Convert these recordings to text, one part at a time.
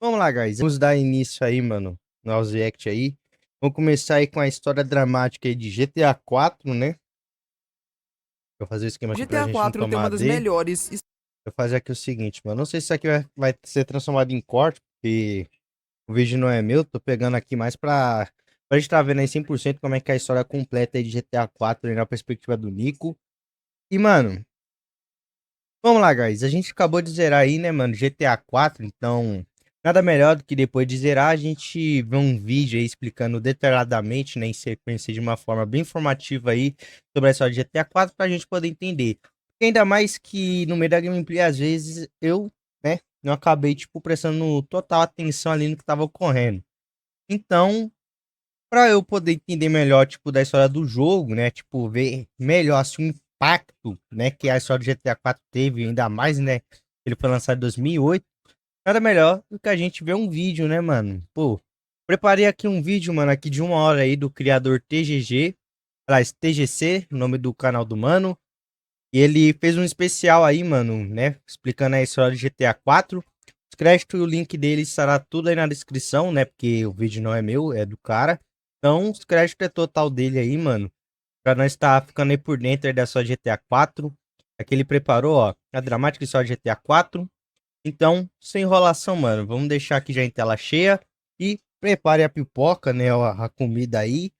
Vamos lá, guys. Vamos dar início aí, mano, no react aí. Vamos começar aí com a história dramática aí de GTA 4, né? Vou fazer o esquema aqui pra GTA gente não 4 tem tomar uma das AD. melhores. Vou fazer aqui o seguinte, mano. Não sei se isso aqui vai ser transformado em corte, porque o vídeo não é meu. Tô pegando aqui mais pra gente tá vendo aí 100% como é que é a história completa aí de GTA 4 aí na perspectiva do Nico. E, mano, vamos lá, guys. A gente acabou de zerar aí, né, mano, GTA 4, então nada melhor do que depois de zerar a gente ver um vídeo aí explicando detalhadamente, né, em sequência de uma forma bem informativa aí sobre a história de GTA 4 pra gente poder entender. E ainda mais que no meio da gameplay, às vezes, eu, né, não acabei, tipo, prestando total atenção ali no que tava ocorrendo. Então, pra eu poder entender melhor, tipo, da história do jogo, né? Tipo, ver melhor, assim, o impacto, né? Que a história do GTA 4 teve, ainda mais, né? Ele foi lançado em 2008. Nada melhor do que a gente ver um vídeo, né, mano? Pô, preparei aqui um vídeo, mano, aqui de 1 hora aí do criador TGG. Aliás, TGC, o nome do canal do mano. E ele fez um especial aí, mano, né? Explicando a história do GTA 4. Os créditos e o link dele estará tudo aí na descrição, né? Porque o vídeo não é meu, é do cara. Então, os créditos é total dele aí, mano. Pra nós estar ficando aí por dentro aí da sua GTA 4. Aqui ele preparou, ó, a dramática história de GTA 4. Então, sem enrolação, mano. Vamos deixar aqui já em tela cheia. E prepare a pipoca, né? A comida aí.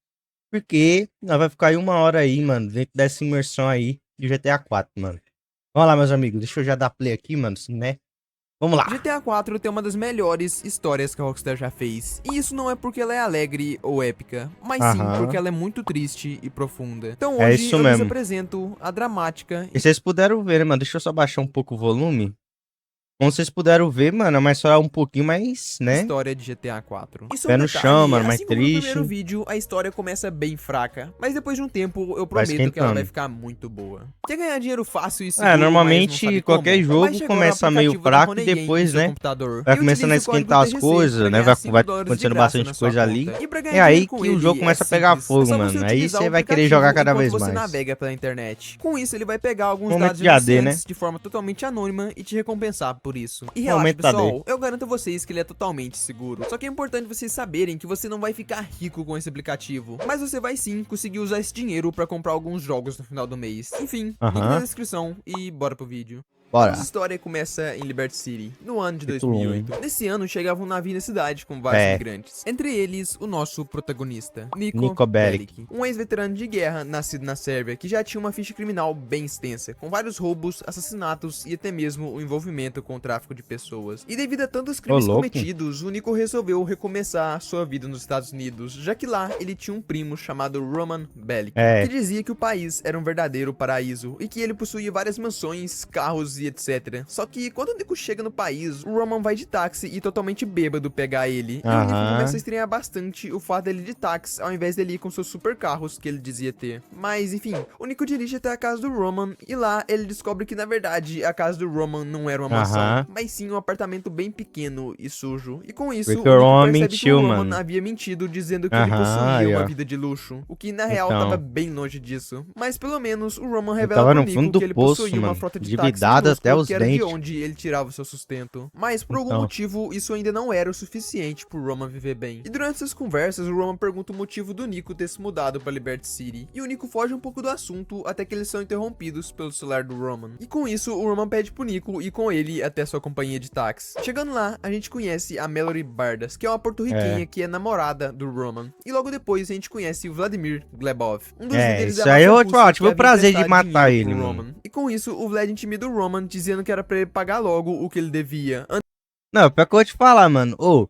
Porque nós vai ficar aí 1 hora aí, mano. Dentro dessa imersão aí de GTA 4, mano. Vamos lá, meus amigos. Deixa eu já dar play aqui, mano, né? Vamos lá. GTA 4 tem uma das melhores histórias que a Rockstar já fez. E isso não é porque ela é alegre ou épica, mas sim porque Aham. ela é muito triste e profunda. Então É hoje isso eu lhes mesmo. apresento a dramática E vocês puderam ver, né, mano? Deixa eu só baixar um pouco o volume. Como vocês puderam ver, mano, é uma história um pouquinho mais, né? história de GTA 4. E só Pé um no chão, detalhe, mano, mais assim como no primeiro triste. vídeo, a história começa bem fraca, mas depois de um tempo eu Vai prometo que ela vai esquentando. ficar muito boa. Quer ganhar dinheiro fácil e É, seguro, mas não normalmente sabe qualquer como? jogo Baixe agora o começa meio aplicativo da fraco e Honey Game em depois, seu né? computador Vai e começando a utilize o código esquentar as TGC coisas, para né? ganhar Vai, 5 vai dólares de acontecendo graça na bastante sua coisa ali. conta. E para É ganhar dinheiro aí com que o jogo ele é começa a pegar simples, é fogo, só você mano. Aí utilizar o você vai querer jogar aplicativo cada enquanto vez você mais. navega pela internet. Com isso ele vai pegar alguns Momento dados de AD, né? iniciantes de forma totalmente anônima e te recompensar por isso. E relaxa Momento da AD. pessoal, eu garanto a vocês que ele é totalmente seguro. Só que é importante vocês saberem que você não vai ficar rico com esse aplicativo, mas você vai sim conseguir usar esse dinheiro para comprar alguns jogos no final do mês. Enfim, link na Aham. descrição e bora pro vídeo. Nossa Bora. história começa em Liberty City, no ano de Título 1. 2008. Nesse ano chegava um navio na cidade com vários É. imigrantes, entre eles o nosso protagonista, Niko Nico Bellic. Bellic, um ex-veterano de guerra nascido na Sérvia que já tinha uma ficha criminal bem extensa, com vários roubos, assassinatos e até mesmo o envolvimento com o tráfico de pessoas. E devido a tantos Ô, crimes louco. cometidos, o Niko resolveu recomeçar sua vida nos Estados Unidos, já que lá ele tinha um primo chamado Roman Bellic, que É. dizia que o país era um verdadeiro paraíso e que ele possuía várias mansões, carros e etc. Só que quando o Nico chega no país, o Roman vai de táxi e totalmente bêbado pegar ele. E o Nico começa a Aham. estranhar bastante o fato dele ir de táxi, ao invés dele ir com seus super carros que ele dizia ter. Mas enfim, o Nico dirige até a casa do Roman e lá ele descobre que na verdade a casa do Roman não era uma mansão, Aham. mas sim um apartamento bem pequeno e sujo. E com isso, Porque o o Nico Roman percebe que o mentiu, Roman mano. havia mentido dizendo que ele Aham, possuía aí, uma ó. vida de luxo, o que na real tava Então. bem longe disso. Mas pelo menos o Roman Eu revela tava pro no fundo Nico do que ele poço, possuía uma mano. frota de táxi Endividado até minúsculo os que era de dentes. onde ele tirava o seu sustento. Mas por algum Então. motivo isso ainda não era o suficiente pro Roman viver bem. E durante essas conversas o Roman pergunta o motivo do Nico ter se mudado pra Liberty City. E o Nico foge um pouco do assunto até que eles são interrompidos pelo celular do Roman. E com isso o Roman pede pro Nico ir com ele até sua companhia de táxi. Chegando lá, a gente conhece a Mallory Bardas, que é uma porto-riquenha É. que é namorada do Roman. E logo depois a gente conhece o Vladimir Glebov, um dos É, líderes da isso aí eu máfia vou te falar. russa Tive que o havia prazer de emprestado matar dinheiro ele, pro mano. Roman. E com isso o Vlad intimida o Roman dizendo que era pra ele pagar logo o que ele devia. Não, pior que eu vou te falar, mano. Ô,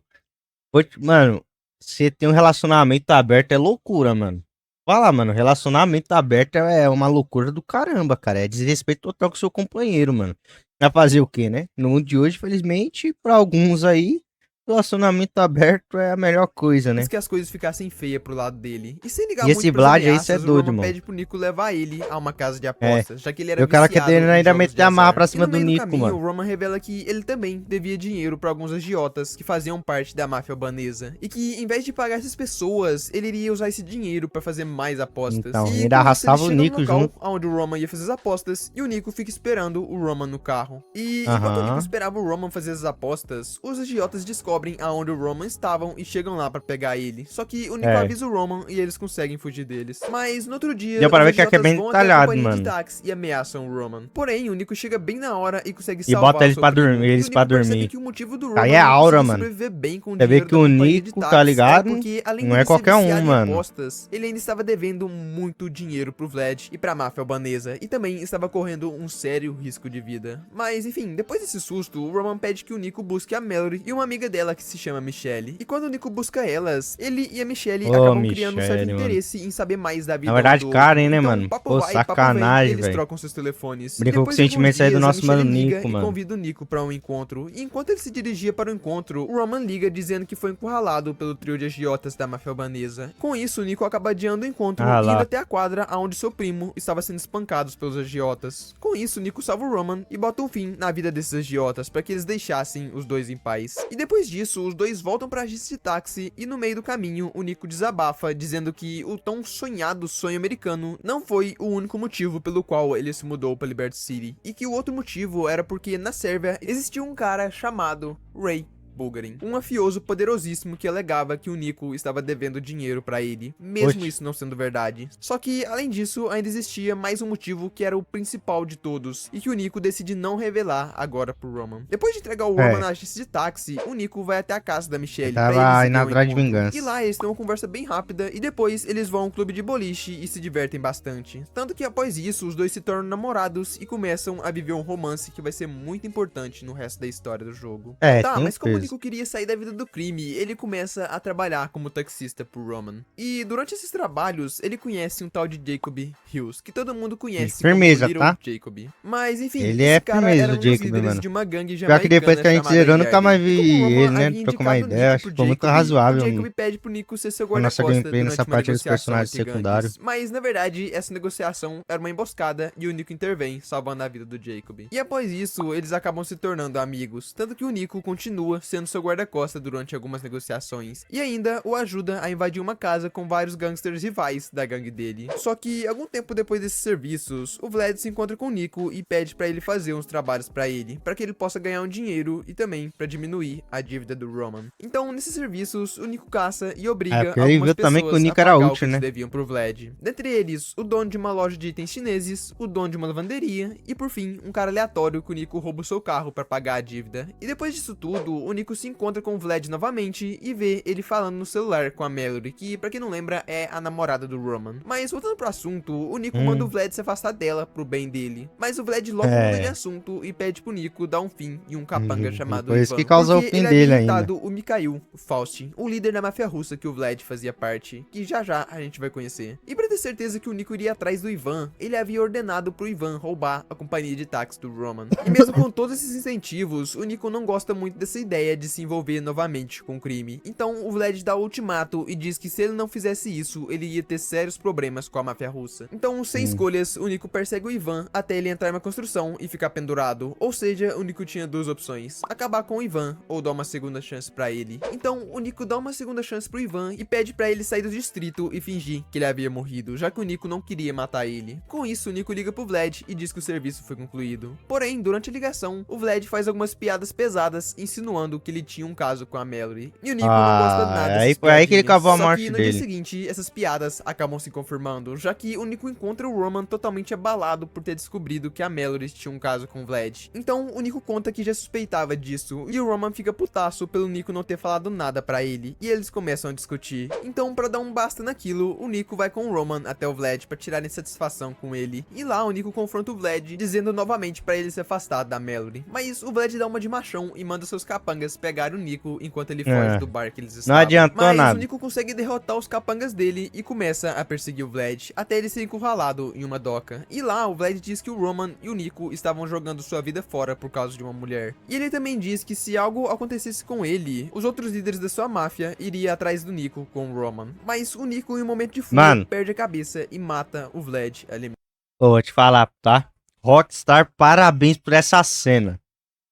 mano, você tem um relacionamento aberto é loucura, mano. Fala, mano, relacionamento aberto é uma loucura do caramba, cara. É desrespeito total com o seu companheiro, mano. Vai fazer o quê, né? No mundo de hoje, felizmente, pra alguns aí, relacionamento aberto é a melhor coisa, Antes né? que as coisas ficassem feias pro lado dele. E sem ligar E esse muito pras Vlad aí, cê é ameaças, o doido, Roman irmão. pede pro Nico levar ele a uma casa de É. apostas, já que ele E era o cara viciado querendo em ainda jogos de meter a marra azar. pra E cima no do meio do Nico, caminho, mano. o Roman revela que ele também devia dinheiro pra alguns agiotas que faziam parte da máfia albanesa. E que, em vez de pagar essas pessoas, ele iria usar esse dinheiro pra fazer mais apostas. Então, E ainda com isso, ele arrastava o chega no Nico local junto. onde o Roman ia fazer as apostas e o Nico fica esperando o Roman no carro. E enquanto o Nico Aham. esperava o Roman fazer as apostas, os agiotas descobrem descobrem aonde o Roman estavam e chegam lá pra pegar ele. Só que o Nico É. avisa o Roman e eles conseguem fugir deles. Mas no outro dia, Deu pra os ver que aqui é agiotas bem vão até a detalhado, companhia de mano. táxi e ameaçam o Roman. Porém, o Nico chega bem na hora e consegue E salvar bota o eles seu pra primo. dormir, E o eles Nico pra percebe dormir. que o motivo do Aí Roman é não aura, conseguir mano. sobreviver bem com o Você vê dinheiro que da o companhia de Nico, tá táxi era ligado? porque, além Não de é ele ser qualquer um, viciado em mano. apostas, ele ainda estava devendo muito dinheiro pro Vlad e pra máfia albanesa, e também estava correndo um sério risco de vida. Mas enfim, depois desse susto, o Roman pede que o Nico busque a Mallory e uma amiga dela que se chama Michelle. E quando o Nico busca elas, ele e a Michelle Ô, acabam criando um certo Michele, mano. interesse em saber mais da vida Na verdade, um do cara, outro. hein, né, Então, mano? papo Pô, vai, papo vem, sacanagem, eles velho. trocam seus telefones. Brincou com Depois de alguns sentimentos aí do dias, a nosso Michelle mano liga Nico, e mano. convida o Nico pra um encontro. E enquanto ele se dirigia para o encontro, o Roman liga dizendo que foi encurralado pelo trio de agiotas da máfia albanesa. Com isso, o Nico acaba adiando o encontro Ah e indo lá. até a quadra onde seu primo estava sendo espancado pelos agiotas. Com isso, o Nico salva o Roman e bota um fim na vida desses agiotas para que eles deixassem os dois em paz. E depois disso, os dois voltam para a agência de táxi e no meio do caminho, o Nico desabafa dizendo que o tão sonhado sonho americano não foi o único motivo pelo qual ele se mudou para Liberty City, e que o outro motivo era porque na Sérvia existia um cara chamado Ray Bulgarin, um mafioso poderosíssimo que alegava que o Nico estava devendo dinheiro pra ele, mesmo Oxe. isso não sendo verdade. Só que, além disso, ainda existia mais um motivo que era o principal de todos, e que o Nico decide não revelar agora pro Roman. Depois de entregar o Roman na agência de táxi, o Nico vai até a casa da Michelle pra Tava eles indo irem ao atrás de encontro. vingança. E lá eles têm uma conversa bem rápida, e depois eles vão a um clube de boliche e se divertem bastante. Tanto que após isso, os dois se tornam namorados e começam a viver um romance que vai ser muito importante no resto da história do jogo. É, Tá, tem um mas como o peso. Nico queria sair da vida do crime, ele começa a trabalhar como taxista pro Roman. E durante esses trabalhos, ele conhece um tal de Jacob Hills, que todo mundo conhece Firmeza, como Little tá? Jacob. Mas enfim, Ele esse é cara firmeza, era o um dos Jacob, líderes mano. de uma gangue Pior que depois jamaicana que a gente chamada zerou, nunca mais Yardley. vi E como o ele, Roman né? havia Trocou uma indicado ideia, Nico acho pro que foi muito Jacob, razoável, o Jacob mano. pede pro Nico ser seu A nossa guarda-costas gameplay nessa durante uma parte dos negociação personagens entre secundários. gangues. Mas na verdade, essa negociação era uma emboscada e o Nico intervém, salvando a vida do Jacob. E após isso, eles acabam se tornando amigos, tanto que o Nico continua sendo seu guarda-costas durante algumas negociações, e ainda o ajuda a invadir uma casa com vários gangsters rivais da gangue dele. Só que, algum tempo depois desses serviços, o Vlad se encontra com o Nico e pede pra ele fazer uns trabalhos pra ele, pra que ele possa ganhar um dinheiro e também pra diminuir a dívida do Roman. Então, nesses serviços, o Nico caça e obriga porque ele algumas viu também que o pessoas a Nico era pagar o útil, que eles né? deviam pro Vlad. Dentre eles, o dono de uma loja de itens chineses, o dono de uma lavanderia e, por fim, um cara aleatório que o Nico rouba o seu carro pra pagar a dívida. E depois disso tudo, o Nico se encontra com o Vlad novamente e vê ele falando no celular com a Mallory, que, pra quem não lembra, é a namorada do Roman. Mas voltando pro assunto, o Nico manda o Vlad se afastar dela pro bem dele. Mas o Vlad logo muda de assunto e pede pro Nico dar um fim em um capanga chamado Foi isso Ivan. que causou o Porque fim ele dele havia ainda. irritado o Mikhail Faustin, o líder da máfia russa que o Vlad fazia parte, que já já a gente vai conhecer. E pra ter certeza que o Nico iria atrás do Ivan, ele havia ordenado pro Ivan roubar a companhia de táxi do Roman. E mesmo com todos esses incentivos, o Nico não gosta muito dessa ideia de se envolver novamente com o crime. Então o Vlad dá o ultimato e diz que se ele não fizesse isso, ele ia ter sérios problemas com a máfia russa. Então, sem escolhas, o Nico persegue o Ivan até ele entrar em uma construção e ficar pendurado. Ou seja, o Nico tinha duas opções: acabar com o Ivan ou dar uma segunda chance pra ele. Então, o Nico dá uma segunda chance pro Ivan e pede pra ele sair do distrito e fingir que ele havia morrido, já que o Nico não queria matar ele. Com isso, o Nico liga pro Vlad e diz que o serviço foi concluído. Porém, durante a ligação, o Vlad faz algumas piadas pesadas, insinuando que ele tinha um caso com a Mallory. E o Nico não gosta nada dessas foi aí que ele piadinhas. cavou a Só morte que no dele. dia seguinte, essas piadas acabam se confirmando, já que o Nico encontra o Roman totalmente abalado por ter descobrido que a Mallory tinha um caso com o Vlad. Então, o Nico conta que já suspeitava disso, e o Roman fica putaço pelo Nico não ter falado nada pra ele, e eles começam a discutir. Então, pra dar um basta naquilo, o Nico vai com o Roman até o Vlad pra tirarem satisfação com ele. E lá, o Nico confronta o Vlad, dizendo novamente pra ele se afastar da Mallory. Mas o Vlad dá uma de machão e manda seus capangas pegar o Nico enquanto ele foge do bar que eles estavam. Não adiantou Mas nada. o Nico consegue derrotar os capangas dele e começa a perseguir o Vlad, até ele ser encurralado em uma doca. E lá, o Vlad diz que o Roman e o Nico estavam jogando sua vida fora por causa de uma mulher. E ele também diz que se algo acontecesse com ele, os outros líderes da sua máfia iriam atrás do Nico com o Roman. Mas o Nico, em um momento de fúria, perde a cabeça e mata o Vlad ali. Ô, vou te falar, tá? Rockstar, parabéns por essa cena.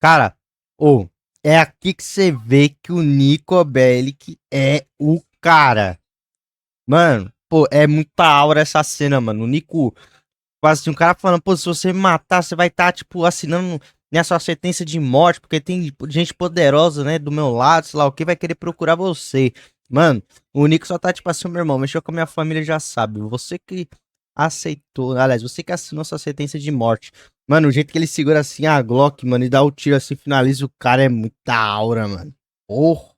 Cara, é aqui que você vê que o Nico Bellic é o cara. Mano, pô, é muita aura essa cena, mano. O Nico, quase assim, um cara falando, pô, se você me matar, você vai estar, tipo, assinando minha sua sentença de morte, porque tem gente poderosa, né, do meu lado, sei lá o que, vai querer procurar você. Mano, o Nico só tá tipo assim, meu irmão, mexeu com a minha família, já sabe. Você que aceitou, aliás, você que assinou sua sentença de morte. Mano, o jeito que ele segura assim a Glock, mano, e dá o tiro assim, finaliza o cara, é muita aura, mano. Porra. mesmo.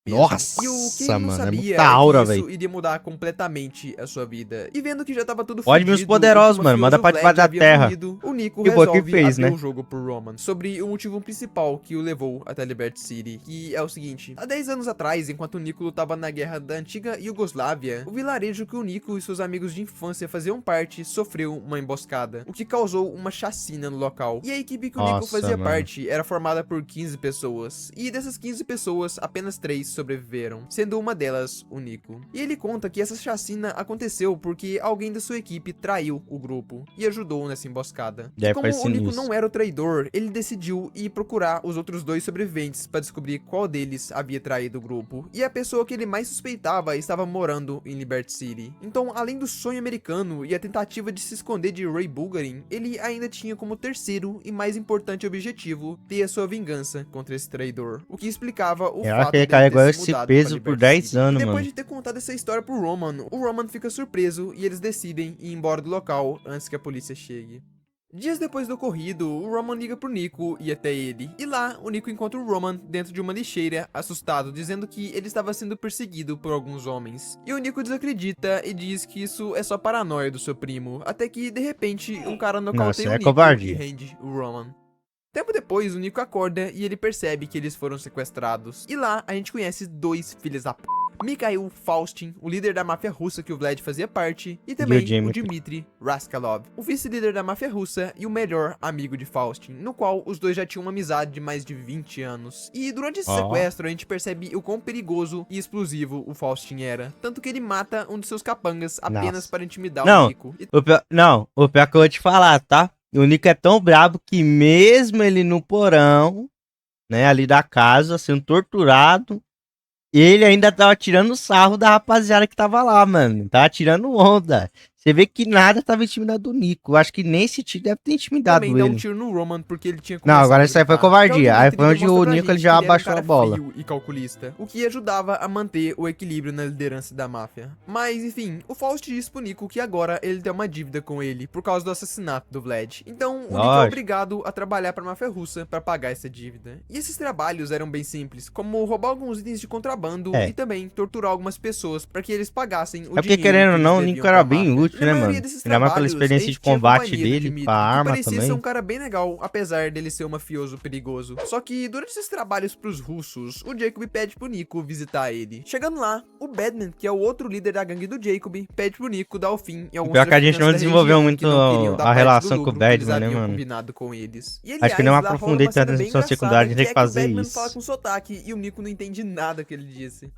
E o que Nossa, ele não mano, é sabia muita é que aura, isso velho. iria mudar completamente a sua vida. E vendo que já tava tudo Pode vir os fudido, poderosos, e que o mano, manda mafioso pra Vlad debaixo da havia terra. morrido, o Nico Que foi que resolve fez, abrir né? o jogo pro Roman sobre o motivo principal que o levou até Liberty City, que é o seguinte: há 10 anos atrás, enquanto o Nico lutava na guerra da antiga Iugoslávia, o vilarejo que o Nico e seus amigos de infância faziam parte sofreu uma emboscada, o que causou uma chacina no local. E a equipe que o Nico Nossa, fazia mano. parte era formada por 15 pessoas, e dessas 15 pessoas, apenas 3 sobreviveram, sendo uma delas o Nico. E ele conta que essa chacina aconteceu porque alguém da sua equipe traiu o grupo e ajudou nessa emboscada. E Deve como parecer o Nico nisso. não era o traidor, ele decidiu ir procurar os outros 2 sobreviventes para descobrir qual deles havia traído o grupo. E a pessoa que ele mais suspeitava estava morando em Liberty City. Então, além do sonho americano e a tentativa de se esconder de Ray Bulgarin, ele ainda tinha como terceiro e mais importante objetivo ter a sua vingança contra esse traidor. O que explicava o Eu acho fato que ele dele ter carregou se esse mudado peso pra por Liberty 10 City. anos, E depois mano. de ter contado essa história pro Roman, o Roman fica surpreso e eles decidem ir embora do local antes que a polícia chegue. Dias depois do ocorrido, o Roman liga pro Nico e até ele. E lá, o Nico encontra o Roman dentro de uma lixeira, assustado, dizendo que ele estava sendo perseguido por alguns homens. E o Nico desacredita e diz que isso é só paranoia do seu primo, até que, de repente, um cara nocauteia Nossa, o é Nico e covardia. rende o Roman. Tempo depois, o Nico acorda e ele percebe que eles foram sequestrados. E lá, a gente conhece 2 filhos da p... Mikhail Faustin, o líder da máfia russa que o Vlad fazia parte, e também o Dmitry Raskalov, o vice-líder da máfia russa e o melhor amigo de Faustin, no qual os dois já tinham uma amizade de mais de 20 anos. E durante esse sequestro, a gente percebe o quão perigoso e explosivo o Faustin era, tanto que ele mata um de seus capangas apenas para intimidar o Nico. O pior que eu vou te falar, tá? O Nico é tão brabo que mesmo ele no porão, né, ali da casa, sendo torturado, ele ainda tava tirando sarro da rapaziada que tava lá, mano. Tava tirando onda. Você vê que nada tava intimidado do Nico. Acho que nesse tiro deve ter intimidado também dá um ele. tiro no Roman porque ele tinha Não, começado agora isso aí foi gritar. covardia. Já Aí Dmitry foi onde demonstra o pra Nico ele gente já que ele era um abaixou cara a bola. frio e calculista, o que ajudava a manter o equilíbrio na liderança da máfia. Mas, enfim, o Faust diz pro Nico que agora ele tem uma dívida com ele por causa do assassinato do Vlad. Então, o Nico é Lógico. obrigado a trabalhar pra máfia russa pra pagar essa dívida. E esses trabalhos eram bem simples, como roubar alguns itens de contrabando É. e também torturar algumas pessoas pra que eles pagassem o É porque, dinheiro querendo ou que não, o eles Nico deviam era pra bem máfia. útil, Na né, maioria mano? desses Ainda mais pela trabalhos, a experiência gente de tinha combate companhia do dele, Dmitry, com a que arma parecia ser também. um cara bem legal, apesar dele ser um mafioso perigoso. Só que durante esses trabalhos pros russos, o Jacob pede pro Nico visitar ele. Chegando lá, o Badman, que é o outro líder da gangue do Jacob, pede pro Nico dar o fim em alguns Pior que a gente traficantes não da desenvolveu região muito que não queriam dar a parte do relação com o lucro que eles Badman, né, haviam mano? combinado com eles. E Acho que não aliás, lá rola aprofundei uma cena tanto bem nessa secundária, a engraçada, gente que tem que é que o fazer Badman isso. fala com sotaque e o Nico não entende nada que ele disse.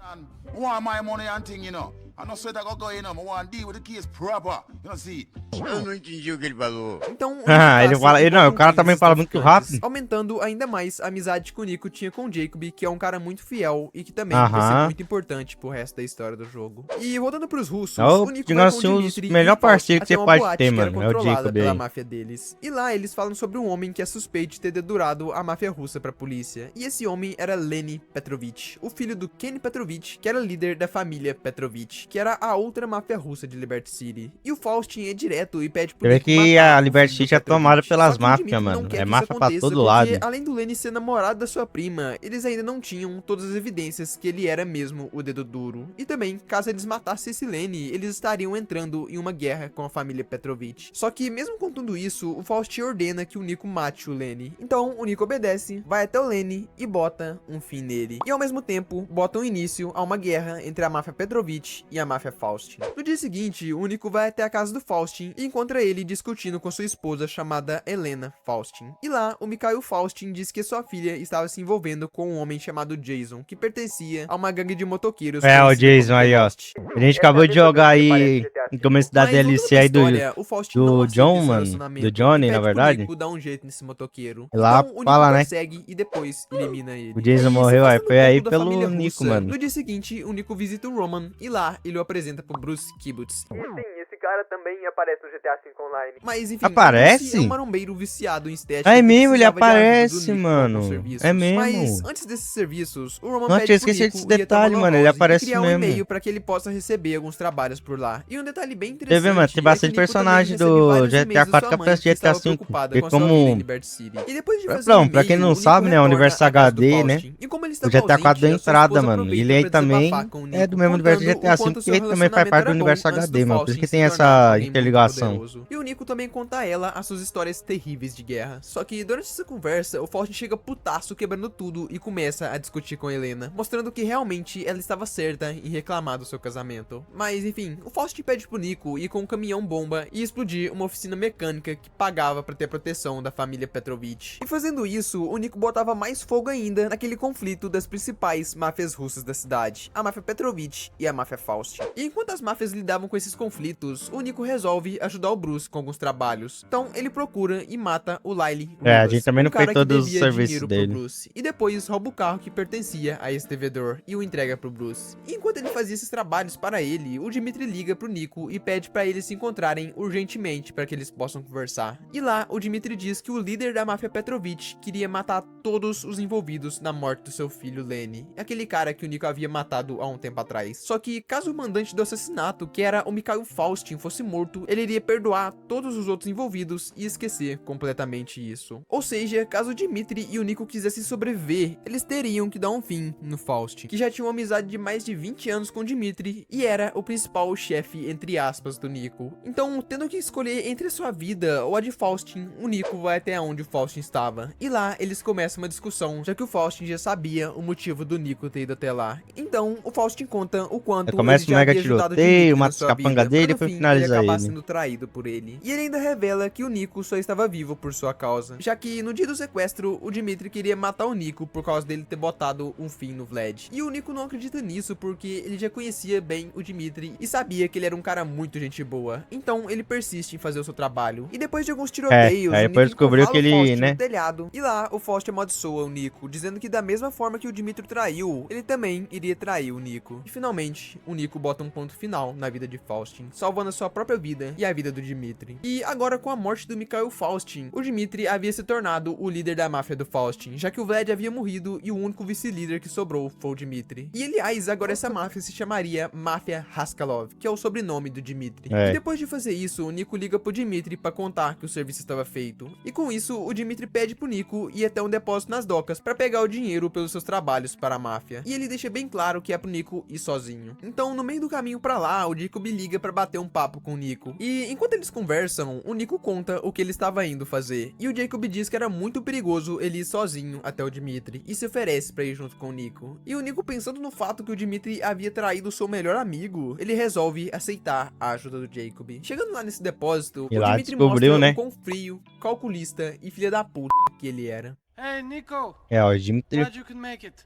Want my money and thing, you know. I know so that go, you know. I want to deal with the case proper. You know, see. Eu não entendi o que ele falou. Então, o Nico Ele passa fala, e não, o conta cara um fim também nesses fala muito traficantes, rápido. aumentando ainda mais a amizade que o Nico tinha com o Jacob, que é um cara muito fiel e que também vai ser Aham. muito importante pro resto da história do jogo. E voltando pros russos, É o, o Nico digamos vai com assim, o o Dmitry melhor e Faust parceiro que até você uma pode boate ter, que era mano, é o controlada Jacob pela aí. máfia deles. E lá eles falam sobre um homem que é suspeito de ter dedurado a máfia russa pra polícia. E esse homem era Leni Petrovich, o filho do Kenny Petrovich, que era líder da família Petrovich, que era a outra máfia russa de Liberty City. E o Faustin é direto e pede pro Você vê Nico que matar a o Liberty filho do City é tomada Petrovich. pelas Só que o máfias, Dmitry não mano. quer É que máfia isso pra aconteça, todo lado. porque além do Lenny ser namorado da sua prima, eles ainda não tinham todas as evidências que ele era mesmo o dedo duro. E também, caso eles matassem esse Lenny, eles estariam entrando em uma guerra com a família Petrovich. Só que mesmo com tudo isso, o Faustin ordena que o Nico mate o Lenny. Então, o Nico obedece, vai até o Lenny e bota um fim nele. E ao mesmo tempo, bota um início a uma guerra entre a máfia Petrovich e a máfia Faustin. No dia seguinte, o Nico vai até a casa do Faustin e encontra ele discutindo com sua esposa chamada Helena Faustin. E lá, o Mikhail Faustin diz que sua filha estava se envolvendo com um homem chamado Jason, que pertencia a uma gangue de motoqueiros É, o conhecida Jason como aí, The ó. Lost. A gente acabou de jogar aí no começo da Mas, voltando DLC pra aí do história, o Faustin não aceita John, esse mano. relacionamento Do Johnny, e na pede pro verdade. Nico dar um jeito nesse motoqueiro. Lá Então, o Nico fala, né? persegue e depois elimina ele. O Jason E se morreu, aí afastando foi um aí pouco da pelo família Nico, russa, mano. No dia seguinte, o Nico visita o Roman e lá ele o apresenta pro Bruce Kibbutz. Sim, esse esse cara também aparece no GTA V Online. Mas enfim, Aparece? o Bruce é um marombeiro viciado em estética. É que mesmo, ele precisava de ajuda do aparece, Nico com mano. alguns serviços. É mesmo. Mas antes desses serviços, o Roman Não, pede tinha pro esquecido Nico desse ir até uma detalhe, lan mano, ele house aparece e criar um mesmo. e-mail pra que ele possa receber alguns trabalhos por lá. E um detalhe bem Quer interessante ver, mano? Tem é bastante que o Nico também personagem recebe do vários GTA e-mails da 4 que sua mãe, aparece que no estava GTA 5. preocupada E com a sua vida como... em Liberty City. E depois de fazer Não, um pra quem e-mail, não o Nico sabe, né, o retorna universo à casa do HD, né? Faustin. E como ele O estava GTA 4 ausente, deu a sua entrada, esposa mano. aproveita Ele aí pra também desabafar com o é Nico, do mesmo universo do contando GTA o 5, quanto porque seu ele também faz relacionamento parte do era bom universo antes HD, do mano. Por isso Faustin que se tem tornar essa alguém muito interligação. poderoso. E o Nico também conta a ela as suas histórias terríveis de guerra. Só que durante essa conversa, o Faustin chega putaço, quebrando tudo e começa a discutir com a Helena, mostrando que realmente ela estava certa em reclamar do seu casamento. Mas enfim, o Faustin pede pro Nico ir com um caminhão bomba e explodir uma oficina mecânica que pagava pra ter a proteção da família Petrovich. E fazendo isso, o Nico botava mais fogo ainda naquele conflito das principais máfias russas da cidade, a máfia Petrovich e a máfia Faustin. E enquanto as máfias lidavam com esses conflitos, o Nico resolve ajudar o Bruce com alguns trabalhos. Então ele procura e mata o Lyle É, a Rivas, gente também não fez cara que todos os devia serviços dinheiro dele. pro Bruce, e depois rouba o carro que pertencia a esse devedor e o entrega pro Bruce. E enquanto ele fazia esses trabalhos para ele, o Dmitri liga pro Nico e pede para eles se encontrarem urgentemente para que eles possam conversar. E lá, o Dmitri diz que o líder da máfia Petrovich queria matar todos os envolvidos na morte do seu filho Lenny, aquele cara que o Nico havia matado há um tempo atrás. Só que caso o mandante do assassinato, que era o Mikhail Faustin, fosse morto, ele iria perdoar todos os outros envolvidos e esquecer completamente isso. Ou seja, caso o Dmitri e o Nico quisessem sobreviver, eles teriam que dar um fim no Faustin, que já tinha uma amizade de mais de 20 anos com o Dmitri e era o principal chefe, entre aspas, do Nico. Então, tendo que escolher entre a sua vida ou a de Faustin, o Nico vai até onde o Faustin estava. E lá, eles começam uma discussão, já que o Faustin já sabia o motivo do Nico ter ido até lá. Então, o Faustin conta o quanto ele Começa o já mega havia ajudado o tiroteio, Dmitri na mata os sua capanga vida, dele e pra no depois fim, finaliza ele acabar ele. sendo traído por ele. E ele ainda revela que o Nico só estava vivo por sua causa, já que no dia do sequestro, o Dmitri queria matar o Nico por causa dele ter botado um fim no Vlad. E o Nico não acredita nisso porque ele já conhecia bem o Dmitri e sabia que ele era um cara muito gente boa. Então ele persiste em fazer o seu trabalho. E depois de alguns tiroteios, aí o depois Nico descobriu encurrala que o ele, Faustin né? no telhado. E lá, o Faustin amaldiçoa o Nico, dizendo que da mesma forma que o Dmitri traiu, ele também iria trair o Nico. E finalmente, o Nico bota um ponto final na vida de Faustin, salvando a sua própria vida e a vida do Dmitri. E agora, com a morte do Mikhail Faustin, o Dmitri havia se tornado o líder da máfia do Faustin, já que o Vlad havia morrido e o único vice-líder que sobrou foi o Dmitri. E aliás, agora essa máfia se chamaria Máfia Raskalov, que é o sobrenome do Dmitri. É. E depois de fazer isso, o Nico liga pro Dmitri pra contar que o serviço estava feito. E com isso, o Dmitri pede pro Nico ir até um depósito nas docas pra pegar o dinheiro pelos seus trabalhos para a máfia. E ele deixa bem claro que é pro Nico ir sozinho. Então, no meio do caminho pra lá, o Jacob liga pra bater um papo com o Nico. E enquanto eles conversam, o Nico conta o que ele estava indo fazer. E o Jacob diz que era muito perigoso ele ir sozinho até o Dmitri e se oferece pra ir junto com o Nico. E o Nico, pensando no fato que o Dmitri havia traído o seu melhor amigo, ele resolve aceitar a ajuda do Jacob. Chegando lá nesse depósito, E o lá Dmitri descobriu, mostra né? o quão frio, calculista e filha da puta que ele era. Hey, Nico, É, ó, o Dimitri... glad you could make it.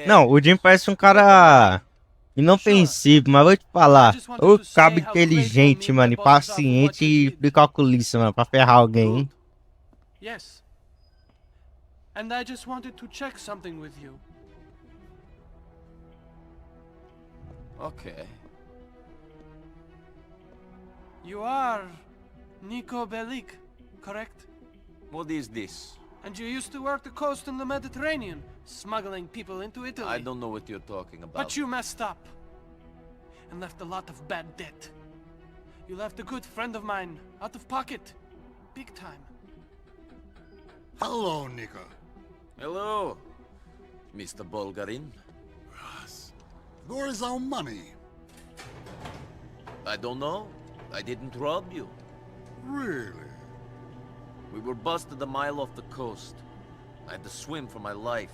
Não, o Jim parece um cara inofensivo, mas vou te falar. O cabo inteligente, mano, e paciente e calculista, mano, pra ferrar alguém, hein? Yes. And I just wanted to check something with you. Okay. You are Nico Bellic, correct? What is this? And you used to work the coast in the Mediterranean, smuggling people into Italy. I don't know what you're talking about. But you messed up. And left a lot of bad debt. You left a good friend of mine out of pocket. Big time. Hello, Nico. Hello, Mr. Bulgarin. Yes. Where is our money? I don't know. I didn't rob you. Really? We were busted a mile off the coast. I had to swim for my life.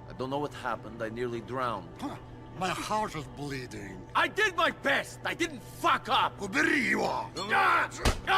I don't know what happened. I nearly drowned. Huh. My heart is bleeding. I did my best. I didn't fuck up. Uberiwa!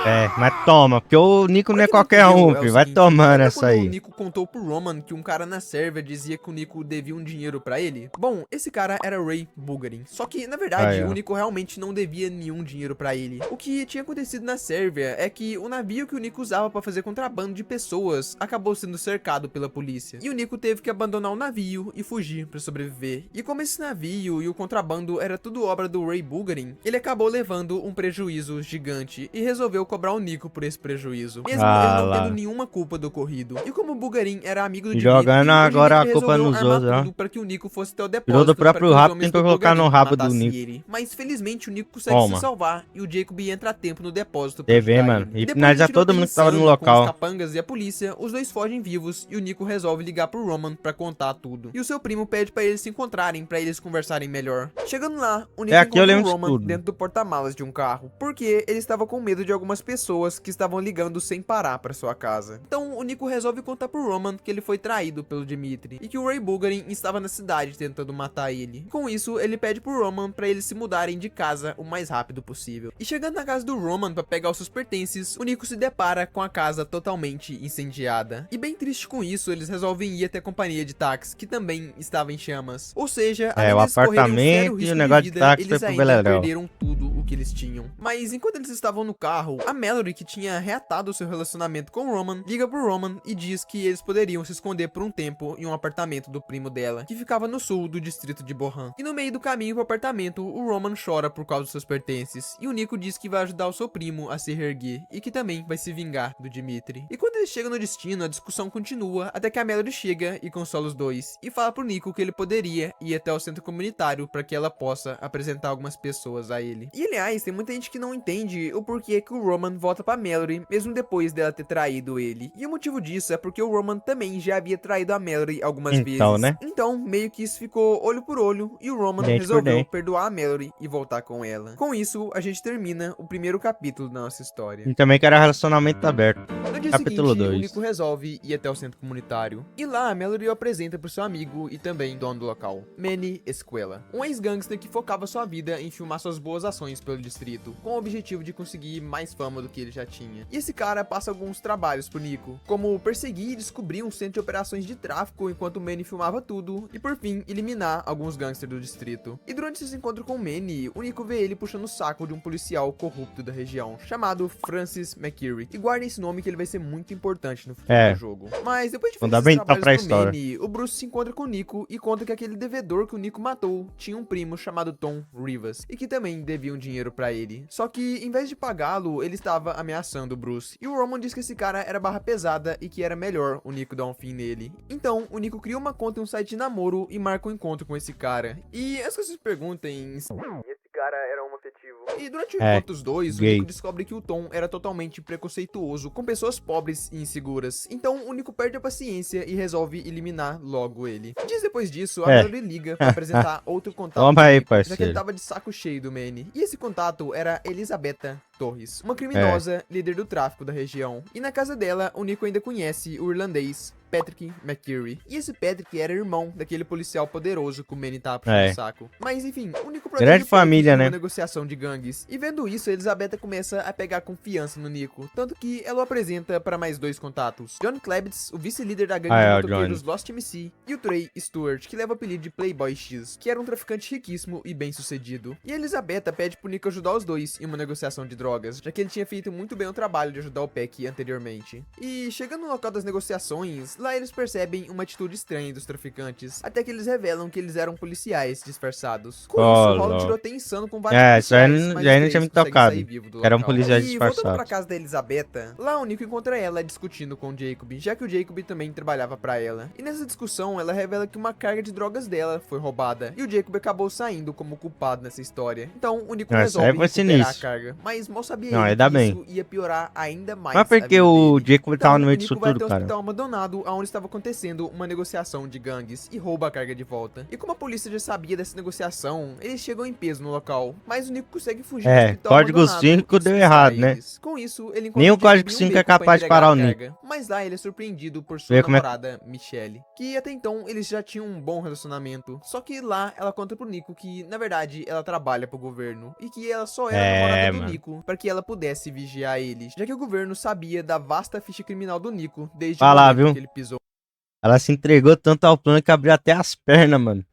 É, mas toma, porque o Nico não é qualquer um, filho. Vai tomando lembra essa quando aí. o Nico contou pro Roman que um cara na Sérvia dizia que o Nico devia um dinheiro pra ele? Bom, esse cara era Ray Bulgarin. Só que, na verdade, Aí, ó. o Nico realmente não devia nenhum dinheiro pra ele. O que tinha acontecido na Sérvia é que o navio que o Nico usava pra fazer contrabando de pessoas acabou sendo cercado pela polícia. E o Nico teve que abandonar o navio e fugir pra sobreviver. E como esse navio desvio e o contrabando era tudo obra do Ray Bulgarin, ele acabou levando um prejuízo gigante e resolveu cobrar o Nico por esse prejuízo, mesmo ele não lá. tendo nenhuma culpa do ocorrido. E como o Bulgarin era amigo do Jogando Dimitri, o agora Dimitri a culpa resolveu nos armar outros, ó. tudo para que o Nico fosse até o Tirou depósito do para próprio que os rabo, homens tentou do colocar no Bulgarin rabo do matassem Nico. ele. Mas felizmente o Nico consegue Toma. se salvar e o Jacob entra a tempo no depósito pra TV, ajudar mano. ele. E Depois finalizar de um todo mundo que tava no tiroteio insano com local. os capangas e a polícia, os dois fogem vivos e o Nico resolve ligar pro Roman pra contar tudo. E o seu primo pede pra eles se encontrarem, pra eles conversarem melhor. Chegando lá, o Nico aqui eu encontra lembro o de Roman tudo. dentro do porta-malas de um carro, porque ele estava com medo de algumas pessoas que estavam ligando sem parar pra sua casa. Então o Nico resolve contar pro Roman que ele foi traído pelo Dimitri e que o Ray Bulgarin estava na cidade tentando matar ele. Com isso, ele pede pro Roman pra eles se mudarem de casa o mais rápido possível. E chegando na casa do Roman pra pegar os seus pertences, o Nico se depara com a casa totalmente incendiada. E bem triste com isso, eles resolvem ir até a companhia de táxi, que também estava em chamas. Ou seja, além o deles correrem um sério apartamento e risco o negócio de vida, táxi eles foi pro ainda beleléu. perderam tudo o que eles tinham. Mas enquanto eles estavam no carro, a Mallory, que tinha reatado seu relacionamento com o Roman, liga pro Roman e diz que eles poderiam se esconder por um tempo em um apartamento do primo dela, que ficava no sul do distrito de Bohan. E no meio do caminho pro apartamento, o Roman chora por causa dos seus pertences, e o Nico diz que vai ajudar o seu primo a se reerguer, e que também vai se vingar do Dimitri. E quando eles chegam no destino, a discussão continua, até que a Mallory chega e consola os dois, e fala pro Nico que ele poderia ir até o centro comunitário para que ela possa apresentar algumas pessoas a ele. E aliás, tem muita gente que não entende o porquê que o Roman volta pra Mallory, mesmo depois dela ter traído ele. E o motivo disso é porque o Roman também já havia traído a Mallory algumas Então, vezes. né? Então, meio que isso ficou olho por olho, e o Roman Dente por resolveu dente. perdoar a Mallory e voltar com ela. Com isso, a gente termina o primeiro capítulo da nossa história. E também que era relacionamento aberto. No dia Capítulo seguinte, 2. o Nico resolve ir até o centro comunitário. E lá, a Mallory o apresenta pro seu amigo e também dono do local, Manny Escuela, um ex-gangster que focava sua vida em filmar suas boas ações pelo distrito, com o objetivo de conseguir mais fama do que ele já tinha. E esse cara passa alguns trabalhos pro Nico, como perseguir e descobrir um centro de operações de tráfico enquanto o Manny filmava tudo, e por fim, eliminar alguns gangsters do distrito. E durante esse encontro com o Manny, o Nico vê ele puxando o saco de um policial corrupto da região, chamado Francis McCurry. E guarda esse nome que ele vai ser muito importante no futuro do jogo. Mas depois de fazer esses Fundamental trabalhos pra pro história. Manny, o Bruce se encontra com o Nico e conta que aquele devedor que o Nico matou tinha um primo chamado Tom Rivas, e que também devia um dinheiro pra ele. Só que, em vez de pagá-lo, ele estava ameaçando o Bruce. E o Roman diz que esse cara era barra pesada e que era melhor o Nico dar um fim nele. Então, o Nico cria uma conta em um site de namoro e marca um encontro com esse cara. E antes que vocês perguntem se esse cara era homoafetivo. E durante o encontro dos dois, o gay. Nico descobre que o Tom era totalmente preconceituoso com pessoas pobres e inseguras. Então, o Nico perde a paciência e resolve eliminar logo ele. Dias depois disso, a Mallory liga pra apresentar outro contato Toma pro aí, Nico, já que ele parceiro. tava de saco cheio do Manny. E esse contato era Elisabetta Torres, uma criminosa líder do tráfico da região. E na casa dela, o Nico ainda conhece o irlandês Patrick McCurry. E esse Patrick era irmão daquele policial poderoso que o Manny tava puxando o saco. Mas enfim, o Nico protege Grande o Patrick família, numa né? negociação de gangues. E vendo isso, a Elisabetta começa a pegar confiança no Nico. Tanto que ela o apresenta para mais dois contatos. John Klebitz, o vice-líder da gangue de motoqueiros Lost MC, e o Trey Stewart, que leva o apelido de Playboy X, que era um traficante riquíssimo e bem sucedido. E a Elisabetta pede pro Nico ajudar os dois em uma negociação de drogas, já que ele tinha feito muito bem o trabalho de ajudar o Peck anteriormente. E chegando no local das negociações, lá eles percebem uma atitude estranha dos traficantes, até que eles revelam que eles eram policiais disfarçados. Com isso, rola um tiroteio insano com vários isso aí policiais, mas já os não três tinha me conseguem tocado. sair vivo do Era um local. policial E voltando pra disfarçado. casa da Elisabetta, lá o Nico encontra ela discutindo com o Jacob, já que o Jacob também trabalhava pra ela. E nessa discussão, ela revela que uma carga de drogas dela foi roubada, e o Jacob acabou saindo como culpado nessa história. Então, o Nico Não, isso aí resolve foi recuperar a sinistro. carga, mas mal sabia Não, ele ainda que bem. isso ia piorar ainda mais Mas a porque vida o dele. Jacob tava no meio o disso Nico vai tudo, até o cara. hospital abandonado, onde estava acontecendo uma negociação de gangues, e rouba a carga de volta. E como a polícia já sabia dessa negociação, eles chegam em peso no local, mas o Nico consegue fugir do hospital Código abandonado 5 e deu despistar errado, né? eles. Com isso, ele encontra Nem o Jacob código em um 5 é beco pra capaz de entregar parar a o Nico. carga. Mas lá ele é surpreendido por sua Vê como é- namorada, Michelle, que até então eles já tinham um bom relacionamento. Só que lá ela conta pro Nico que, na verdade, ela trabalha pro governo e que ela só era namorada do mano. Nico para que ela pudesse vigiar eles, já que o governo sabia da vasta ficha criminal do Nico desde Vai o lá, momento viu? que ele pisou. Ela se entregou tanto ao plano que abriu até as pernas, mano.